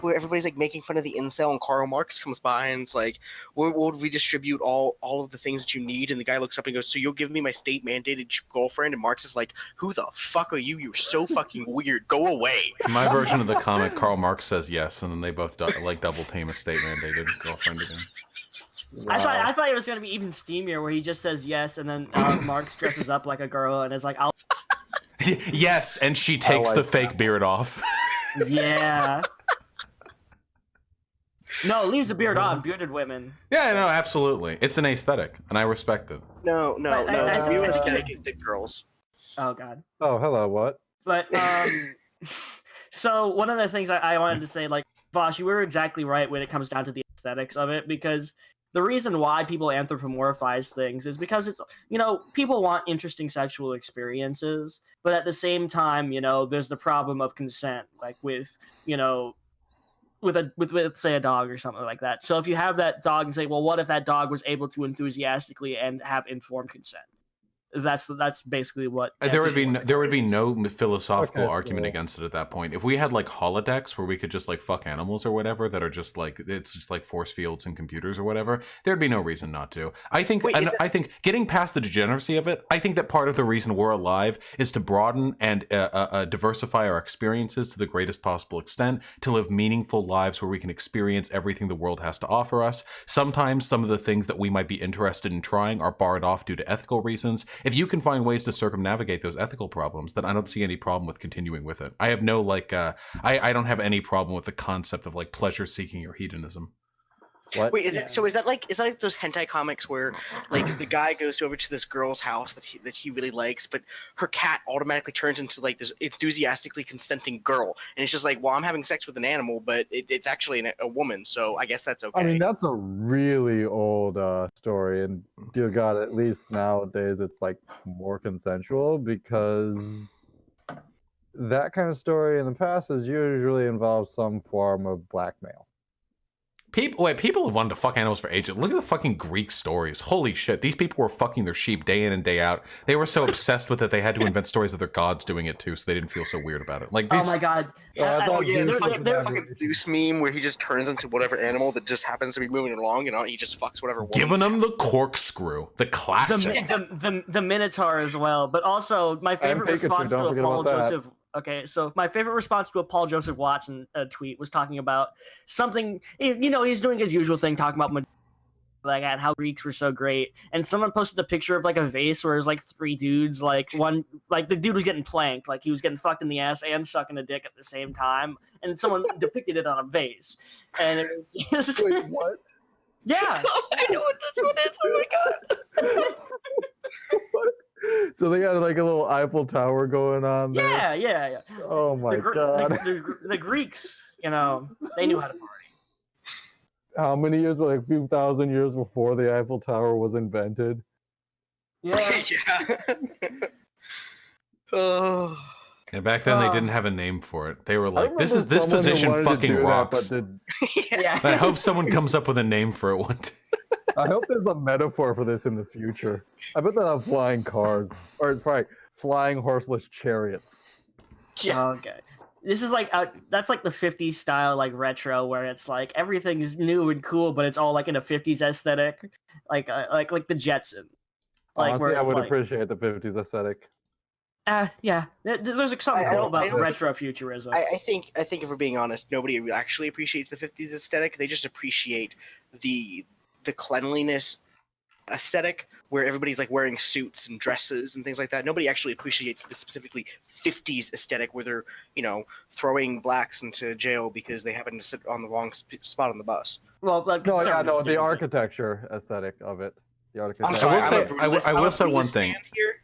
where everybody's like making fun of the incel and Karl Marx comes by and it's like we'll redistribute all of the things that you need, and the guy looks up and goes, so you'll give me my state mandated girlfriend? And Marx is like, who the fuck are you? You're so fucking weird. Go away. My version of the comic, Karl Marx says yes, and then they both like double team a state mandated girlfriend again. I thought it was gonna be even steamier, where he just says yes, and then Marx dresses up like a girl and is like, "I'll." Yes, and she takes like the fake beard off. Yeah. No, leaves the beard on. Bearded women. Yeah, no, absolutely. It's an aesthetic, and I respect it. No. I The new think- aesthetic is dick girls. Oh god. Oh, hello, what? But so one of the things I wanted to say, like, Vaush, you were exactly right when it comes down to the aesthetics of it, because the reason why people anthropomorphize things is because it's, people want interesting sexual experiences, but at the same time, there's the problem of consent, like with say a dog or something like that. So if you have that dog and say, well, what if that dog was able to enthusiastically and have informed consent? that's basically what There would be no philosophical Okay, argument cool. against it at that point. If we had like holodecks where we could just like fuck animals or whatever that are just like it's just like force fields and computers or whatever, there'd be no reason not to. I think Wait, is that- I think getting past the degeneracy of it, I think that part of the reason we're alive is to broaden and diversify our experiences to the greatest possible extent, to live meaningful lives where we can experience everything the world has to offer us. Sometimes some of the things that we might be interested in trying are barred off due to ethical reasons. If you can find ways to circumnavigate those ethical problems, then I don't see any problem with continuing with it. I have no like I don't have any problem with the concept of like pleasure seeking or hedonism. What? Wait, is that like those hentai comics where like the guy goes over to this girl's house that he really likes, but her cat automatically turns into like this enthusiastically consenting girl, and it's just like, well, I'm having sex with an animal, but it's actually a woman, so I guess that's okay. I mean, that's a really old story, and dear God, at least nowadays it's like more consensual, because that kind of story in the past has usually involved some form of blackmail. People have wanted to fuck animals for ages. Look at the fucking Greek stories. Holy shit. These people were fucking their sheep day in and day out. They were so obsessed with it, they had to invent stories of their gods doing it too, so they didn't feel so weird about it. Like these... Oh my god. Oh yeah, the they're fucking Zeus meme where he just turns into whatever animal that just happens to be moving along, and he just fucks whatever woman. Giving them the corkscrew. The classic. the Minotaur as well. But also, my favorite Pikachu, response to don't a forget Paul about that. Joseph. Okay, so my favorite response to a Paul Joseph Watson tweet was talking about something. He's doing his usual thing, talking about like and how Greeks were so great. And someone posted a picture of like a vase where there's like three dudes, like one, like the dude was getting planked, like he was getting fucked in the ass and sucking a dick at the same time. And someone depicted it on a vase, and it was just Wait, what? yeah. I know what this one is. Oh my god. So they got like a little Eiffel Tower going on there. Yeah. Oh my God. The Greeks, they knew how to party. How many years? Like a few thousand years before the Eiffel Tower was invented. Yeah. Yeah. Oh. And back then they didn't have a name for it. They were I like, this remember someone who position wanted to fucking do that, rocks. but did- Yeah. I hope someone comes up with a name for it one day. I hope there's a metaphor for this in the future. I bet they'll have flying cars, or sorry, flying horseless chariots. Yeah. Okay. This is like that's like the 50s style, like retro, where it's like everything's new and cool, but it's all like in a 50s aesthetic, like the Jetson. Like Honestly, I it's would like, appreciate the 50s aesthetic. yeah. There's like something I cool don't- I about don't- retrofuturism. I think if we're being honest, nobody actually appreciates the 50s aesthetic. They just appreciate the cleanliness aesthetic where everybody's like wearing suits and dresses and things like that. Nobody actually appreciates the specifically 50s aesthetic where they're, throwing blacks into jail because they happen to sit on the wrong spot on the bus. Well, like, No, yeah, sorry, no, the Steve. architecture aesthetic of it. The architecture. I'm sorry, I will I'm say a one Brutus thing. fan Here.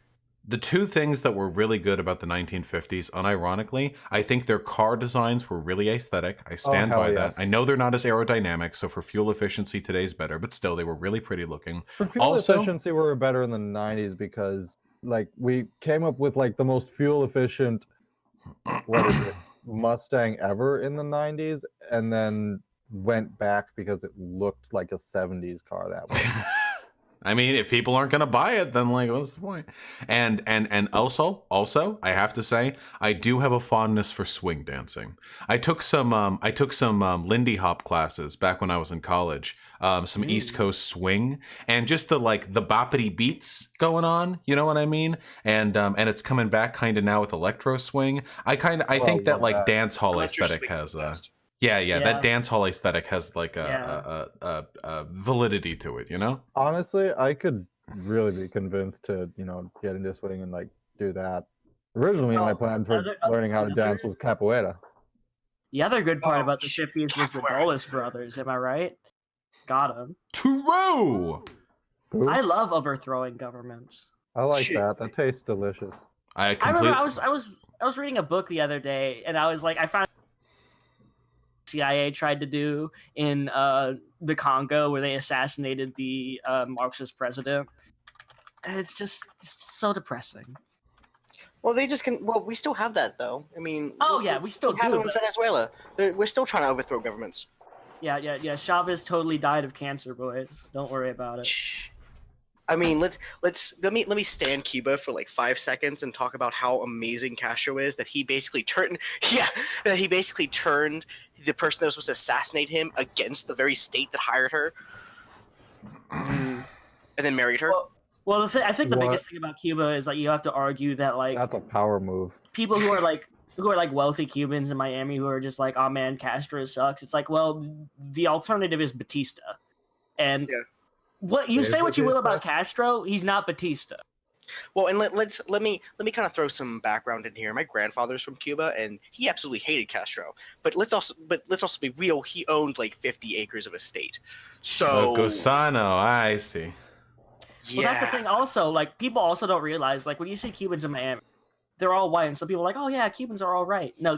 The two things that were really good about the 1950s, unironically, I think their car designs were really aesthetic. I stand hell by yes. that. I know they're not as aerodynamic, so for fuel efficiency, today's better, but still, they were really pretty looking. For fuel Also- efficiency, we were better in the 90s because, like, we came up with like the most fuel efficient, Mustang ever in the 90s, and then went back because it looked like a 70s car that way. I mean, if people aren't gonna buy it, then like, what's the point? And also, I have to say, I do have a fondness for swing dancing. I took some Lindy Hop classes back when I was in college. Some East Coast swing, and just the boppity beats going on. You know what I mean? And it's coming back kind of now with electro swing. I think that love that. dance hall Electro aesthetic swing has is the best. Yeah. that dance hall aesthetic has like a validity to it, you know? Honestly, I could really be convinced to, get into swing and like do that. Originally, my plan for learning how to dance was capoeira. The other good part Oh, about the 50s was the Capoeira. Dulles brothers. Am I right? Got them. True. Who? I love overthrowing governments. I like Shit. that. That tastes delicious. I I completely. remember I was reading a book the other day, and I was like, I found CIA tried to do in the Congo where they assassinated the Marxist president. And it's just so depressing. Well, they just can. Well, we still have that though. I mean. Oh yeah, we still have it do. in But Venezuela. We're still trying to overthrow governments. yeah. Chavez totally died of cancer, boys. Don't worry about it. I mean, let me stand Cuba for like 5 seconds and talk about how amazing Castro is. That he basically turned, yeah, that he basically turned the person that was supposed to assassinate him against the very state that hired her, Mm. and then married her. Well, I think the What? biggest thing about Cuba is like you have to argue that like That's a power move. people who are like wealthy Cubans in Miami who are just like, oh man, Castro sucks. It's like, well, the alternative is Batista, and Yeah. what you Is say what you will Batista? about Castro, he's not Batista. Well, and let me kind of throw some background in here. My grandfather's from Cuba, and he absolutely hated Castro. But let's also be real. He owned like 50 acres of estate. So Gusano, I see. yeah, Well, that's the thing. Also, like people also don't realize, like when you see Cubans in Miami, they're all white, and some people are like, oh yeah, Cubans are all right. No,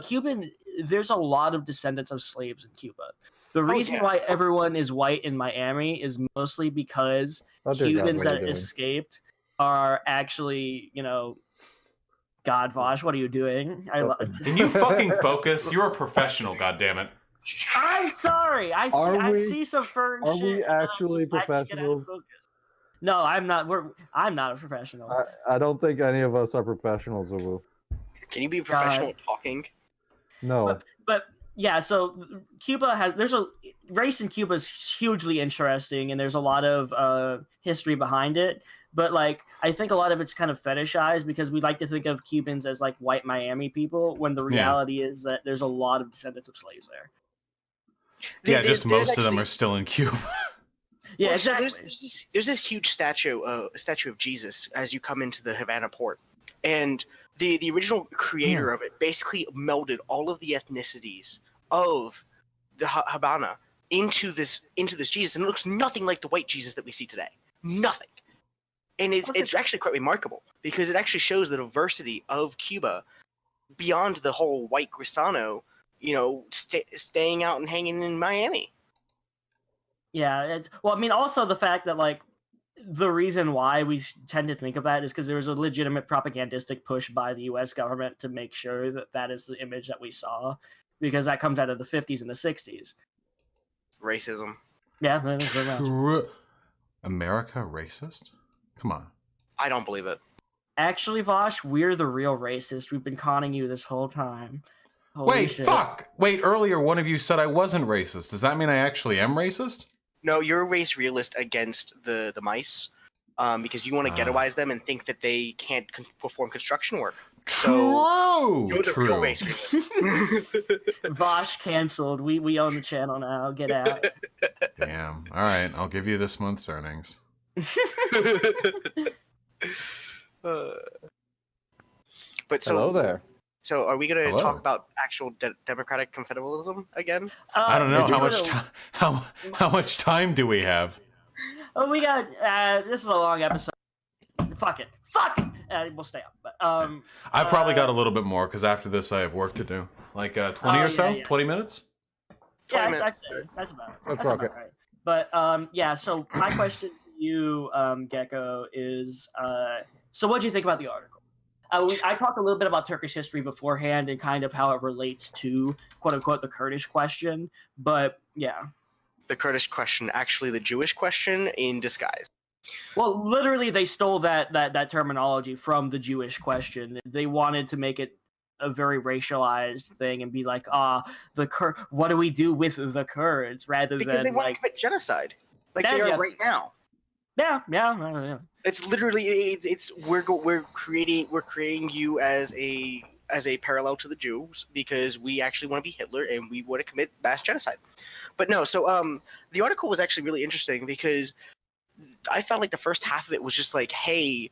there's a lot of descendants of slaves in Cuba. The reason yeah. why everyone is white in Miami is mostly because Oh, dear God, Cubans what are you that doing? escaped are actually, God, Vaush, what are you doing? Can you fucking focus? You're a professional, goddammit. I'm sorry. I Are we- see some fern Are shit. we and actually I just get out of professionals? focus. No, I'm not. I'm not a professional. I don't think any of us are professionals, Ubu. Can you be a professional God. at talking? No. But yeah, so there's a race in Cuba is hugely interesting, and there's a lot of history behind it. But like, I think a lot of it's kind of fetishized because we like to think of Cubans as like white Miami people, when the reality is that there's a lot of descendants of slaves there. Yeah, just There's most of them actually- are still in Cuba. Yeah, Well, exactly. So there's this huge statue of Jesus as you come into the Havana port, and the original creator of it basically melded all of the ethnicities of the Havana into this Jesus, and it looks nothing like the white Jesus that we see today. Nothing. And it's actually quite remarkable because it actually shows the diversity of Cuba beyond the whole white Grisano, staying out and hanging in Miami. Yeah, well, I mean, also the fact that like the reason why we tend to think of that is because there was a legitimate propagandistic push by the U.S. government to make sure that that is the image that we saw, because that comes out of the 50s and the 60s. Racism. Yeah, that is very much. True. America racist? Come on. I don't believe it. Actually, Vaush, we're the real racist. We've been conning you this whole time. Holy Wait, shit. fuck! Wait, earlier one of you said I wasn't racist. Does that mean I actually am racist? No, you're a race realist against the mice, because you want to ghettoize them and think that they can't perform construction work. True! You're the real race realist. Vaush canceled. We own the channel now. Get out. Damn. Alright, I'll give you this month's earnings. But so, Hello there. So are we going to Hello. talk about actual democratic confederalism again? I don't know we how do. much how much time do we have? Oh, we got. This is a long episode. Fuck it. We'll stay up. But I've probably got a little bit more because after this I have work to do. Like 20 or so? yeah. 20 minutes? yeah, 20 minutes. that's about Let's that's rock about it. right. But yeah. So my question to you, Gecko, is so what do you think about the article? I talked a little bit about Turkish history beforehand and kind of how it relates to quote unquote the Kurdish question. But yeah. The Kurdish question, actually the Jewish question in disguise. Well, literally, they stole that terminology from the Jewish question. They wanted to make it a very racialized thing and be like, what do we do with the Kurds, rather Because than they want like, to commit genocide, like That- they are yeah. right now. yeah. It's literally we're creating you as a parallel to the Jews because we actually want to be Hitler and we want to commit mass genocide. But no, so the article was actually really interesting because I felt like the first half of it was just like, hey,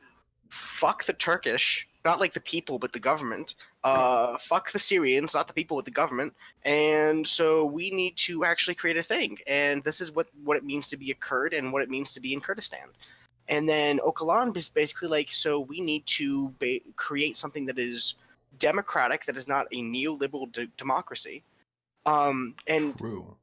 fuck the Turkish, not like the people but the government. Fuck the Syrians, not the people but the government. And so we need to actually create a thing. And this is what it means to be a Kurd and what it means to be in Kurdistan. And then Ocalan is basically like, so we need to create something that is democratic, that is not a neoliberal democracy, True.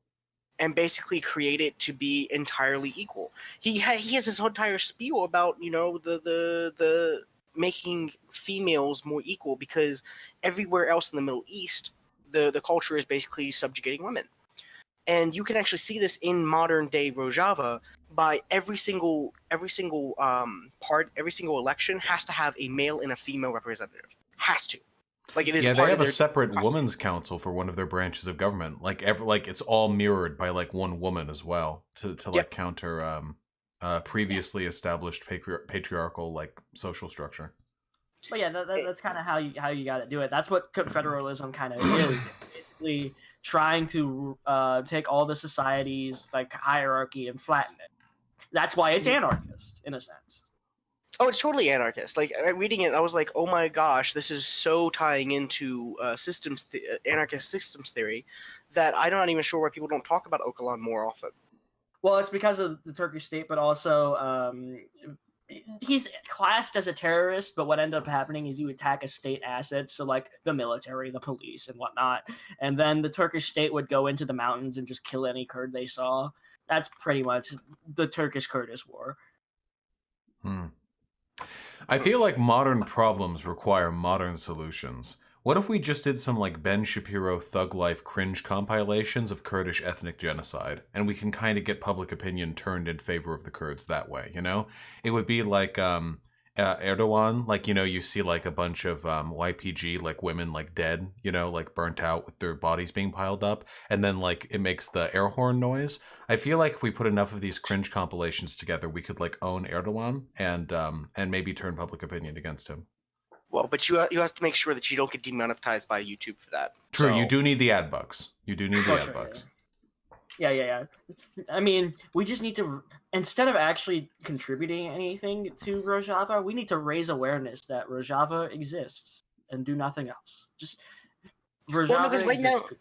and basically create it to be entirely equal. He has this whole entire spiel about the making females more equal because everywhere else in the Middle East, the culture is basically subjugating women. And you can actually see this in modern day Rojava by every single election has to have a male and a female representative. Has to. Like it is. Yeah, part they of have a their separate constitution. women's council for one of their branches of government. Like it's all mirrored by like one woman as well to like counter previously established patriarchal like social structure. But yeah, that's kind of how you got to do it. That's what Confederalism kind of is. It's basically trying to take all the society's like hierarchy and flatten it. That's why it's anarchist in a sense. Oh, it's totally anarchist. Like reading it, I was like, "Oh my gosh, this is so tying into anarchist systems theory that I'm not even sure why people don't talk about Ocalan more often." Well, it's because of the Turkish state, but also he's classed as a terrorist. But what ended up happening is you attack a state asset, so like the military, the police, and whatnot, and then the Turkish state would go into the mountains and just kill any Kurd they saw. That's pretty much the Turkish-Kurdish war. I feel like modern problems require modern solutions. What if we just did some like Ben Shapiro Thug Life cringe compilations of Kurdish ethnic genocide, and we can kind of get public opinion turned in favor of the Kurds that way, you know? It would be like Erdogan, like, you know, you see like a bunch of YPG, like women like dead, you know, like burnt out with their bodies being piled up, and then like it makes the air horn noise. I feel like if we put enough of these cringe compilations together, we could like own Erdogan and maybe turn public opinion against him. Well, but you have to make sure that you don't get demonetized by YouTube for that. True, So, you do need the ad bucks. You do need the ad bucks. Yeah. I mean, we just need to, instead of actually contributing anything to Rojava, we need to raise awareness that Rojava exists and do nothing else. Just Rojava exists.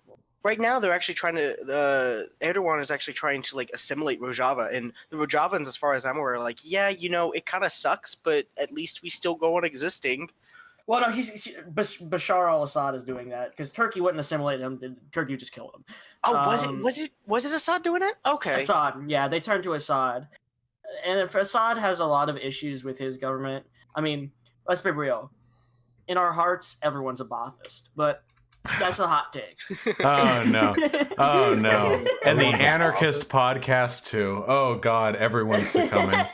Right now, they're actually trying to. Erdogan is actually trying to like assimilate Rojava, and the Rojavans, as far as I'm aware, are like, yeah, you know, it kind of sucks, but at least we still go on existing. Well, no, Bashar al-Assad is doing that because Turkey wouldn't assimilate him. Turkey would just kill him. Oh, was it Assad doing it? Okay. Assad, yeah, they turned to Assad, and if Assad has a lot of issues with his government, I mean, let's be real. In our hearts, everyone's a Baathist, but that's a hot take. Oh no! Oh no! And the anarchist podcast too. Oh god, everyone's succumbing.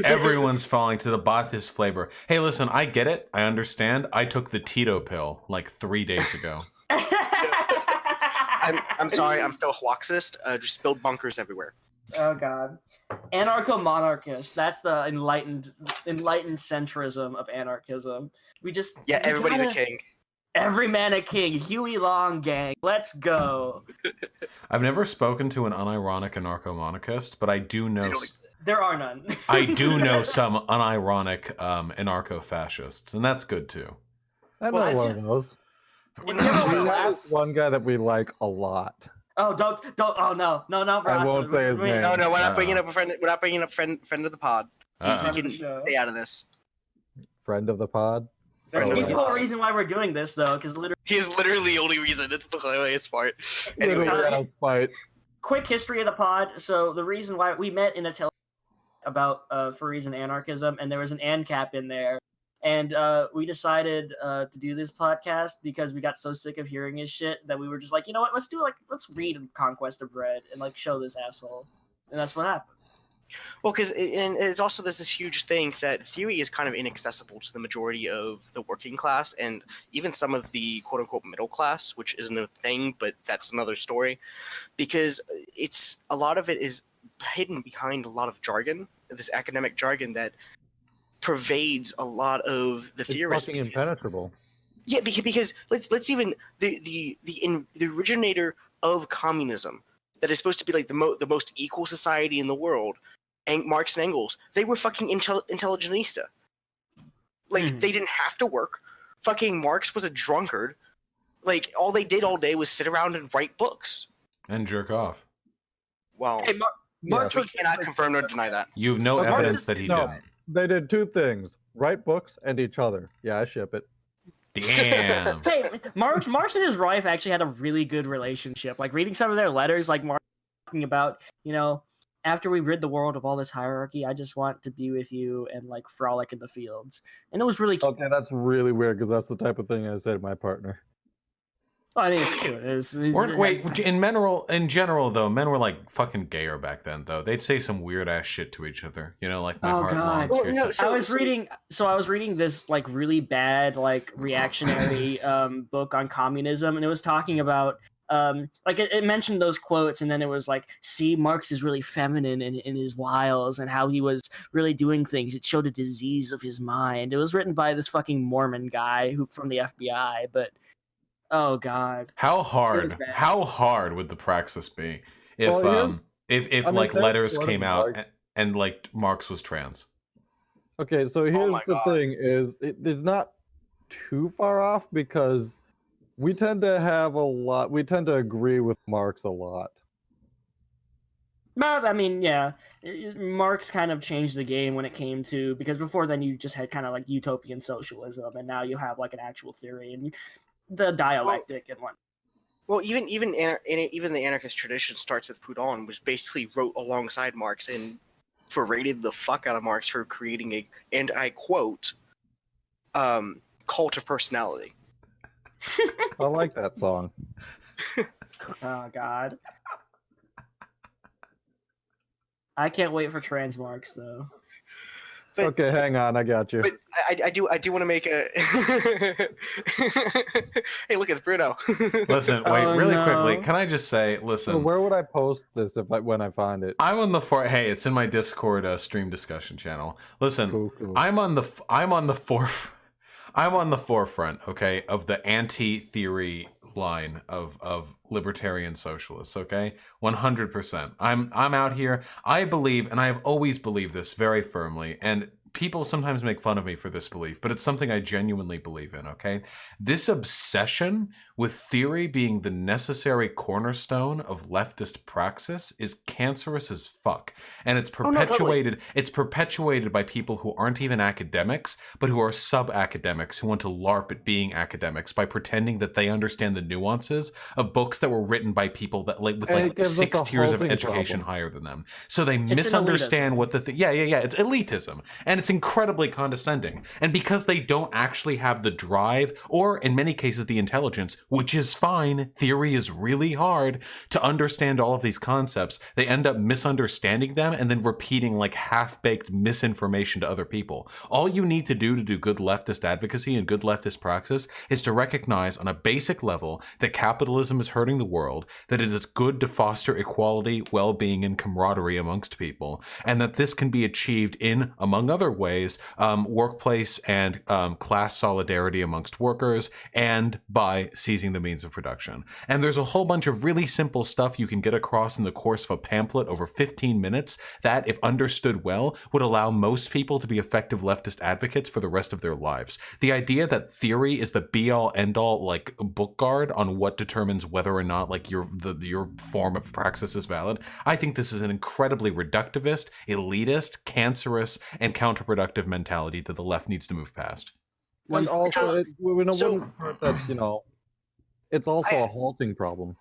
Everyone's falling to the Baathist flavor. Hey, listen, I get it. I understand. I took the Tito pill like 3 days ago. I'm sorry. I'm still a Huaxist. Just spilled bunkers everywhere. Oh god, anarcho-monarchist. That's the enlightened centrism of anarchism. Everybody's a king. Every man a king. Huey Long gang. Let's go. I've never spoken to an unironic anarcho-monarchist, but I do know. There are none. I do know some unironic anarcho-fascists, and that's good too. I know one of those. One guy that we like a lot. Oh, don't! Oh no, Ross. I won't say his name. No, we're not bringing up a friend. We're not bringing up friend of the pod. You can stay out of this. Friend of the pod. There's a whole reason why we're doing this, though, because He's literally the only reason. It's the hilarious part. Anyway, quick history of the pod. So the reason why we met in a about furries and anarchism, and there was an ANCAP in there, and we decided to do this podcast because we got so sick of hearing his shit that we were just like, you know what, let's read Conquest of Bread and like show this asshole, and that's what happened. Well, because it's also this huge thing that theory is kind of inaccessible to the majority of the working class and even some of the quote-unquote middle class, which isn't a thing, but that's another story, because a lot of it is hidden behind a lot of jargon, this academic jargon that pervades a lot of the theorists. It's fucking impenetrable. Yeah, because let's even the originator of communism that is supposed to be like the most equal society in the world, and Marx and Engels, they were fucking intelligentista. Like they didn't have to work. Fucking Marx was a drunkard. Like all they did all day was sit around and write books and jerk off. Well, hey, Marx cannot confirm nor deny that. You have no evidence that he didn't. They did two things: write books and each other. Yeah, I ship it. Damn. Hey, Marx and his wife actually had a really good relationship. Like reading some of their letters, like Marx talking about, you know, after we rid the world of all this hierarchy, I just want to be with you and like frolic in the fields. And it was really cute. Okay, that's really weird because that's the type of thing I say to my partner. Well, I think it's cute. Wait, in general though, men were like fucking gayer back then though. They'd say some weird ass shit to each other. You know, like my Oh, heart God. longs for your Well, no, chest. I was reading this like really bad like reactionary book on communism, and it was talking about like it mentioned those quotes, and then it was like, see, Marx is really feminine in his wiles and how he was really doing things. It showed a disease of his mind. It was written by this fucking Mormon guy who from the FBI, but oh, God, How it was hard? bad. How hard would the praxis be if Well, here's- if I mean, like that's letters sort of came out like- and like Marx was trans? Okay, so here's my the God. thing: is it is not too far off because we tend to have a lot. We tend to agree with Marx a lot. But I mean, yeah, Marx kind of changed the game when it came to, because before then you just had kind of like utopian socialism, and now you have like an actual theory and the dialectic and what. Well, even the anarchist tradition starts with Proudhon, which basically wrote alongside Marx and berated the fuck out of Marx for creating a, and I quote, cult of personality. I like that song. Oh, God. I can't wait for trans Marx though. But, Okay, hang on, I got you. But I do want to make a. Hey, look, it's Bruno. Listen, wait, Oh, really no. quickly. Can I just say, So listen, where would I post this when I find it? I'm on the hey, it's in my Discord stream discussion channel. Listen, Cool. I'm on the forefront, okay, of the anti-theory line of libertarian socialists, okay? 100%. I'm out here. I believe, and I have always believed this very firmly, and people sometimes make fun of me for this belief, but it's something I genuinely believe in, okay? This obsession with theory being the necessary cornerstone of leftist praxis is cancerous as fuck. And it's perpetuated it's perpetuated by people who aren't even academics, but who are sub-academics who want to LARP at being academics by pretending that they understand the nuances of books that were written by people that with And like it gives us 6 a tiers of halting education problem. higher than them. So they an misunderstand elitism. what the yeah, it's elitism, and it's incredibly condescending. And because they don't actually have the drive, or in many cases the intelligence, which is fine, theory is really hard, to understand all of these concepts, they end up misunderstanding them and then repeating like half-baked misinformation to other people. All you need to do good leftist advocacy and good leftist praxis is to recognize on a basic level that capitalism is hurting the world, that it is good to foster equality, well-being, and camaraderie amongst people, and that this can be achieved in, among other ways, workplace and class solidarity amongst workers, and by seizing the means of production. And there's a whole bunch of really simple stuff you can get across in the course of a pamphlet over 15 minutes that, if understood well, would allow most people to be effective leftist advocates for the rest of their lives. The idea that theory is the be-all end-all like book guard on what determines whether or not like your form of praxis is valid, I think this is an incredibly reductivist, elitist, cancerous, and counterproductive mentality that the left needs to move past. And also, wouldn't hurt that, it's also I- a halting problem.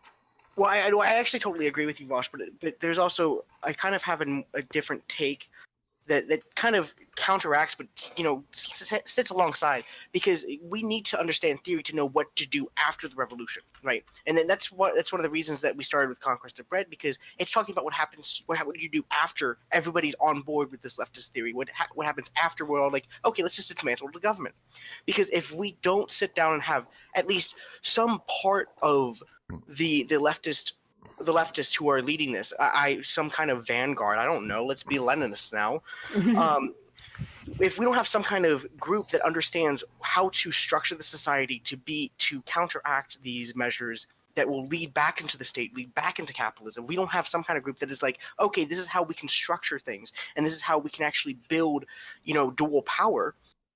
Well, I actually totally agree with you, Vaush, but there's also, I kind of have a different take that kind of counteracts, but sits alongside, because we need to understand theory to know what to do after the revolution, right? And then that's one of the reasons that we started with Conquest of Bread, because it's talking about what do you do after everybody's on board with this leftist theory? What happens after we're all like, okay, let's just dismantle the government? Because if we don't sit down and have at least some part of the leftists who are leading this, some kind of vanguard, I don't know, let's be Leninists now. If we don't have some kind of group that understands how to structure the society to counteract these measures that will lead back into the state, lead back into capitalism, we don't have some kind of group that is like, okay, this is how we can structure things, and this is how we can actually build, dual power,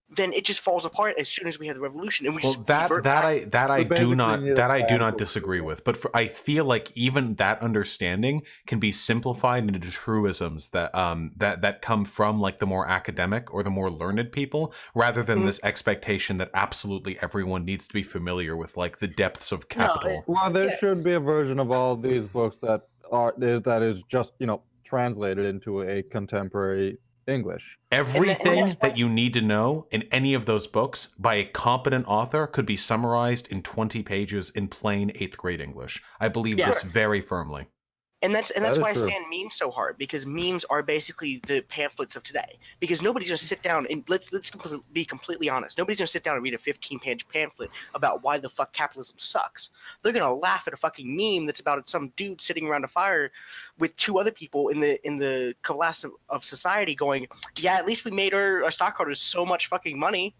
then it just falls apart as soon as we have the revolution. And we just I do not basically, disagree with, but I feel like even that understanding can be simplified into truisms that that come from like the more academic or the more learned people, rather than this expectation that absolutely everyone needs to be familiar with like the depths of capital. Well, there should be a version of all these books that is just translated into a contemporary English. Everything that's why- that you need to know in any of those books by a competent author could be summarized in 20 pages in plain 8th grade English. I believe Yeah. this very firmly. And that's That why I is true. stand memes so hard, because memes are basically the pamphlets of today. Because nobody's gonna sit down and let's be completely honest. Nobody's gonna sit down and read a 15-page pamphlet about why the fuck capitalism sucks. They're gonna laugh at a fucking meme that's about some dude sitting around a fire with 2 other people in the collapse of society, going, "Yeah, at least we made our stockholders so much fucking money."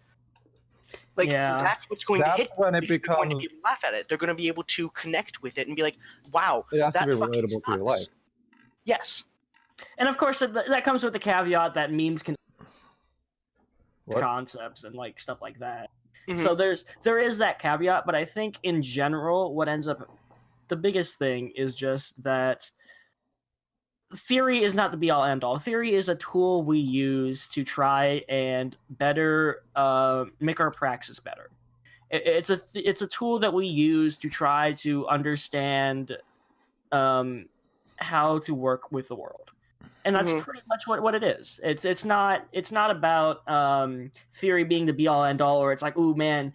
Like, Yeah. that's what's going That's to hit when it because they're going to becomes- be able to laugh at it. They're going to be able to connect with it and be like, "Wow, It has to that be fucking relatable to your sucks." life. Yes. And of course, that comes with the caveat that memes can What? concepts and like stuff like that. Mhm. So there is that caveat, but I think in general, what ends up the biggest thing is just that theory is not the be all end all. Theory is a tool we use to try and better make our praxis better. It's a tool that we use to try to understand how to work with the world, and that's Mhm. pretty much what it is. It's not about theory being the be all end all, or it's like, ooh man,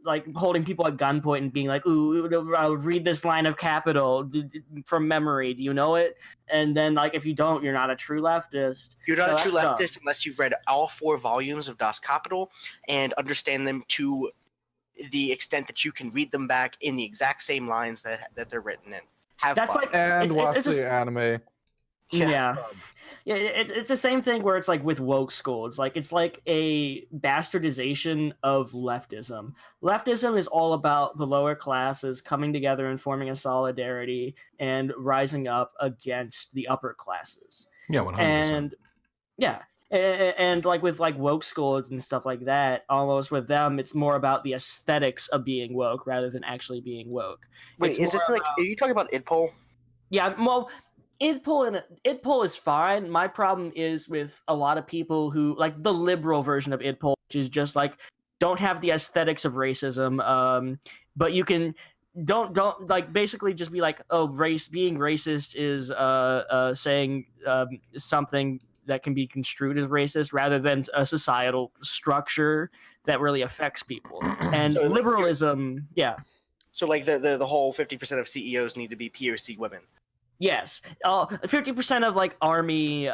like holding people at gunpoint and being like, ooh, I'll read this line of Capital from memory. Do you know it? And then like if you don't, you're not a true leftist. You're not No, a true that's dumb. leftist unless you've read all 4 volumes of Das Kapital and understand them to the extent that you can read them back in the exact same lines that they're written in. Have That's fun. like And watch it's the just- anime. Yeah. It's the same thing where it's like with woke school. It's like a bastardization of leftism. Leftism is all about the lower classes coming together and forming a solidarity and rising up against the upper classes. Yeah, 100%. And yeah. And like with like woke schools and stuff like that, almost with them, it's more about the aesthetics of being woke rather than actually being woke. Wait, It's is this more like? Are you talking about IDPOL? Yeah, well, idpol is fine. My problem is with a lot of people who like the liberal version of idpol, which is just like don't have the aesthetics of racism. But you can don't like basically just be like, oh, being racist is saying something that can be construed as racist rather than a societal structure that really affects people. And So, like, liberalism, yeah. So like the whole 50% of CEOs need to be POC women. Yes, 50% of like army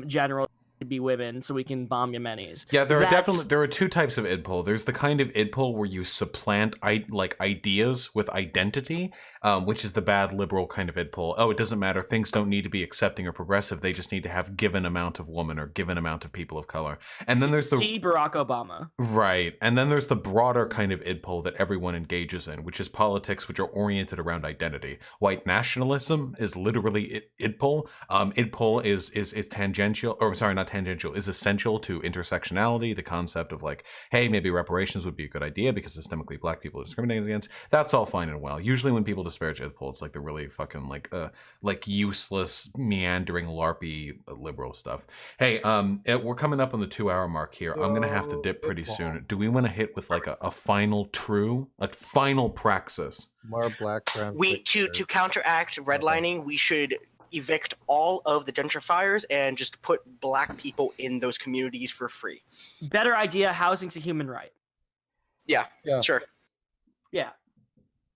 generals should be women, so we can bomb Yemenis. Yeah, there are 2 types of idpol. There's the kind of idpol where you supplant like ideas with identity, which is the bad liberal kind of idpol. Oh, it doesn't matter. Things don't need to be accepting or progressive. They just need to have given amount of woman or given amount of people of color. And then there's the see Barack Obama. Right. And then there's the broader kind of idpol that everyone engages in, which is politics which are oriented around identity. White nationalism is literally idpol. Idpol is tangential, or sorry, not tangential, is essential to intersectionality, the concept of like, hey, maybe reparations would be a good idea because systemically black people are discriminated against. That's all fine and well. Usually when people disparage idpol, it's like the really fucking like useless, meandering, LARPy liberal stuff. Hey, we're coming up on the 2-hour mark here. I'm gonna have to dip pretty soon. Do we want to hit with like a final praxis? More black trans. To counteract redlining, we should evict all of the gentrifiers and just put black people in those communities for free. Better idea. Housing's a human right. Yeah. Sure. Yeah,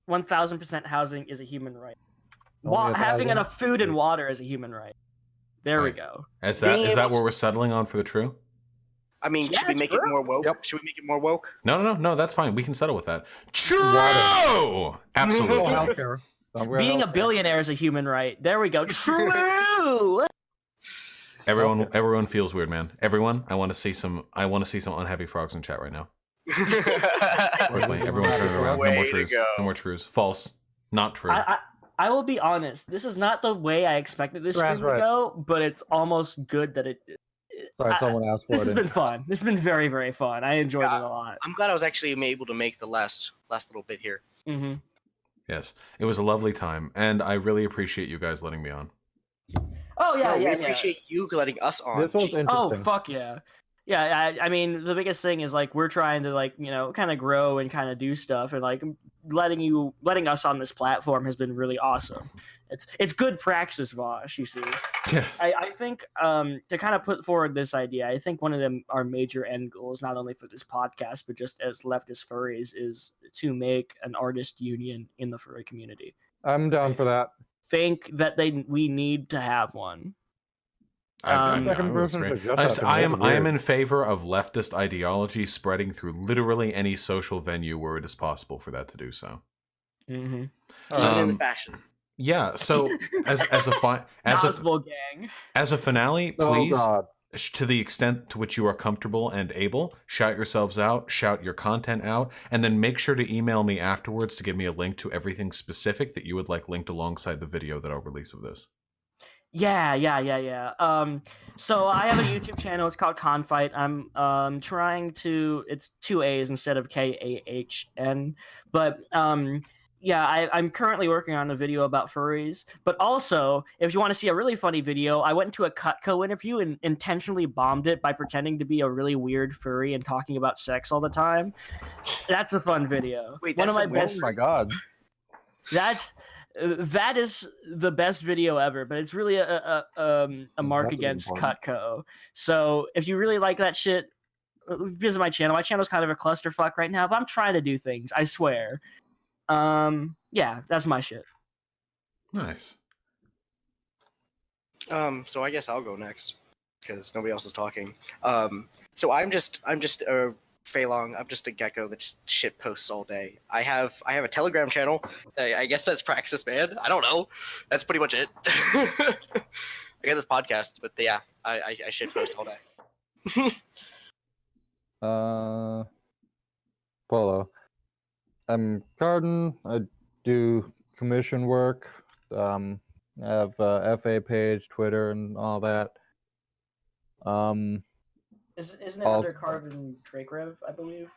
1000% housing is a human right. Only Having 1,000? enough food and water is a human right. There we Right. go. Is Being that able what we're settling on for the true? I mean, Yeah, should we make it sure. more woke? Yep. Should we make it more woke? No, that's fine. We can settle with that. True! Oh, Absolutely. healthcare. Being a billionaire is a human right. There we go. True. Everyone feels weird, man. Everyone, I want to see some unhappy frogs in chat right now. Quickly, everyone turn it around. No more Way to trues. go. No more trues. False. Not true. I will be honest. This is not the way I expected this That's stream to right. go, but it's almost good that it. Sorry, someone asked for This it. has been fun. This has been very, very fun. I enjoyed it a lot. I'm glad I was actually able to make the last little bit here. Mm-hmm. Yes, it was a lovely time, and I really appreciate you guys letting me on. Oh yeah, No, we yeah. appreciate you letting us on. This was Gee, interesting. Oh fuck yeah. Yeah, I mean the biggest thing is like we're trying to like, you know, kind of grow and kind of do stuff and like letting us on this platform has been really awesome. It's good praxis, Vaush, you see. Yes. I think to kind of put forward this idea, I think one of our major end goals, not only for this podcast, but just as leftist furries, is to make an artist union in the furry community. I'm down for that. Think that we need to have one. I am in favor of leftist ideology spreading through literally any social venue where it is possible for that to do so. Mm-hmm. Even in the fashion. Yeah. So as a finale, please, to the extent to which you are comfortable and able, shout yourselves out, shout your content out, and then make sure to email me afterwards to give me a link to everything specific that you would like linked alongside the video that I'll release of this. Yeah. So I have a YouTube channel. It's called Confight. I'm trying to. It's 2 A's instead of KAHN. But yeah, I'm currently working on a video about furries. But also, if you want to see a really funny video, I went to a Cutco interview and intentionally bombed it by pretending to be a really weird furry and talking about sex all the time. That's a fun video. Wait, one of my best. Oh my god. That is the best video ever, but it's really a mark against Cutco. So if you really like that shit, visit my channel. My channel's kind of a clusterfuck right now, but I'm trying to do things, I swear. Yeah, that's my shit. Nice. So I guess I'll go next because nobody else is talking. So I'm just a Feilong. I'm just a gecko that just shit posts all day. I have a Telegram channel. I guess that's Praxis, man. I don't know. That's pretty much it. I got this podcast, but yeah, I shit post all day. Polo. I'm Carden. I do commission work. I have a FA page, Twitter, and all that. Isn't it under Carbon Drakerev, I believe?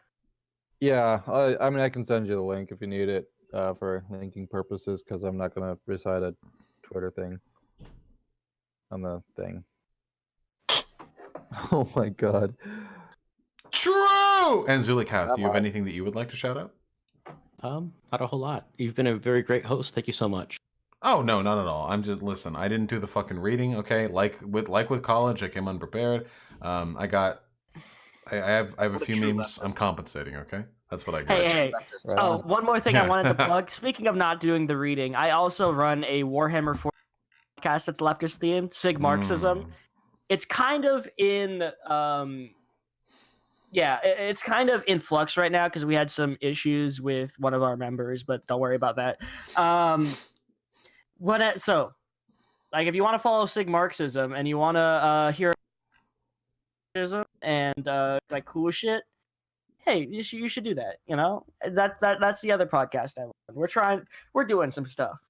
Yeah, I mean, I can send you the link if you need it for linking purposes, because I'm not going to recite a Twitter thing on the thing. Oh my god. True! And Zulikath, do you have anything that you would like to shout out? Not a whole lot. You've been a very great host. Thank you so much. Oh no, not at all. I'm just listen. I didn't do the fucking reading. Okay, like with college, I came unprepared. I have a few memes. I'm compensating. Okay, that's what I got. Hey. Right. Oh, one more thing I wanted to plug. Speaking of not doing the reading, I also run a Warhammer 4 podcast that's leftist themed, Sig Marxism. It's kind of in it's kind of in flux right now because we had some issues with one of our members, but don't worry about that. So, like, if you want to follow Sig Marxism and you want to hear and like cool shit, hey, you should do that. You know, that's the other podcast I run. We're doing some stuff.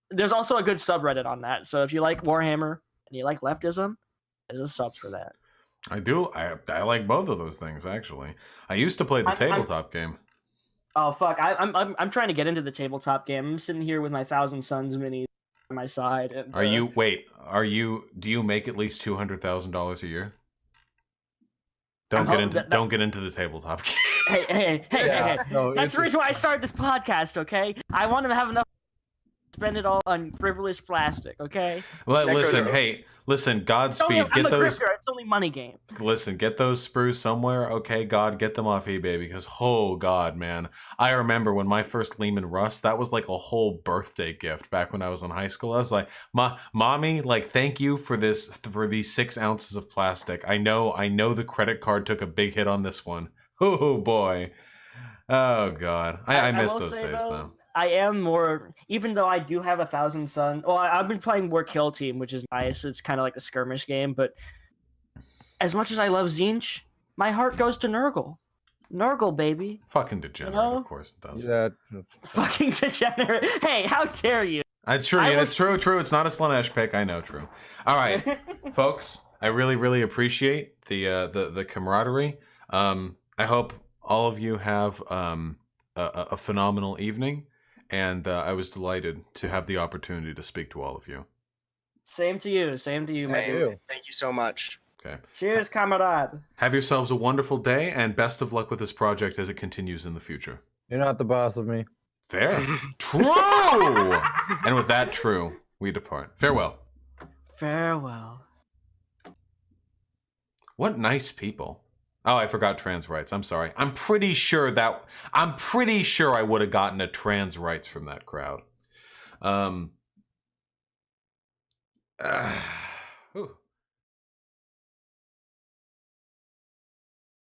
There's also a good subreddit on that. So if you like Warhammer and you like leftism, there's a sub for that. I do. I like both of those things actually. I used to play the tabletop game. Oh fuck! I'm trying to get into the tabletop game. I'm sitting here with my Thousand Suns mini on my side. And, do you make at least $200,000 a year? Don't get into the tabletop game. Hey. No, that's the reason why I started this podcast. Okay, I want to have enough. Spend it all on frivolous plastic, okay? Well, listen, Godspeed. Get those. It's only money game. Listen, get those sprues somewhere, okay? God, get them off eBay because, oh God, man, I remember when my first Lehman Russ, that was like a whole birthday gift back when I was in high school. I was like, mommy, like, thank you for these 6 ounces of plastic. I know the credit card took a big hit on this one. Oh boy, oh God, I miss those days though. I am more, even though I do have a Thousand Sun. Well, I've been playing more Kill Team, which is nice. It's kind of like a skirmish game. But as much as I love Zinch, my heart goes to Nurgle. Nurgle, baby. Fucking degenerate, of course it does. Yeah. Fucking degenerate. Hey, how dare you? It's true. It's true. It's not a Slanesh pick. I know, true. All right, folks. I really, really appreciate the camaraderie. I hope all of you have a phenomenal evening. And I was delighted to have the opportunity to speak to all of you. Same to you, man. Thank you so much. Okay. Cheers, comrade. Have yourselves a wonderful day, and best of luck with this project as it continues in the future. You're not the boss of me. Fair. True! And with that true, we depart. Farewell. Farewell. What nice people. Oh, I forgot trans rights. I'm sorry. I'm pretty sure I would have gotten a trans rights from that crowd. Ooh.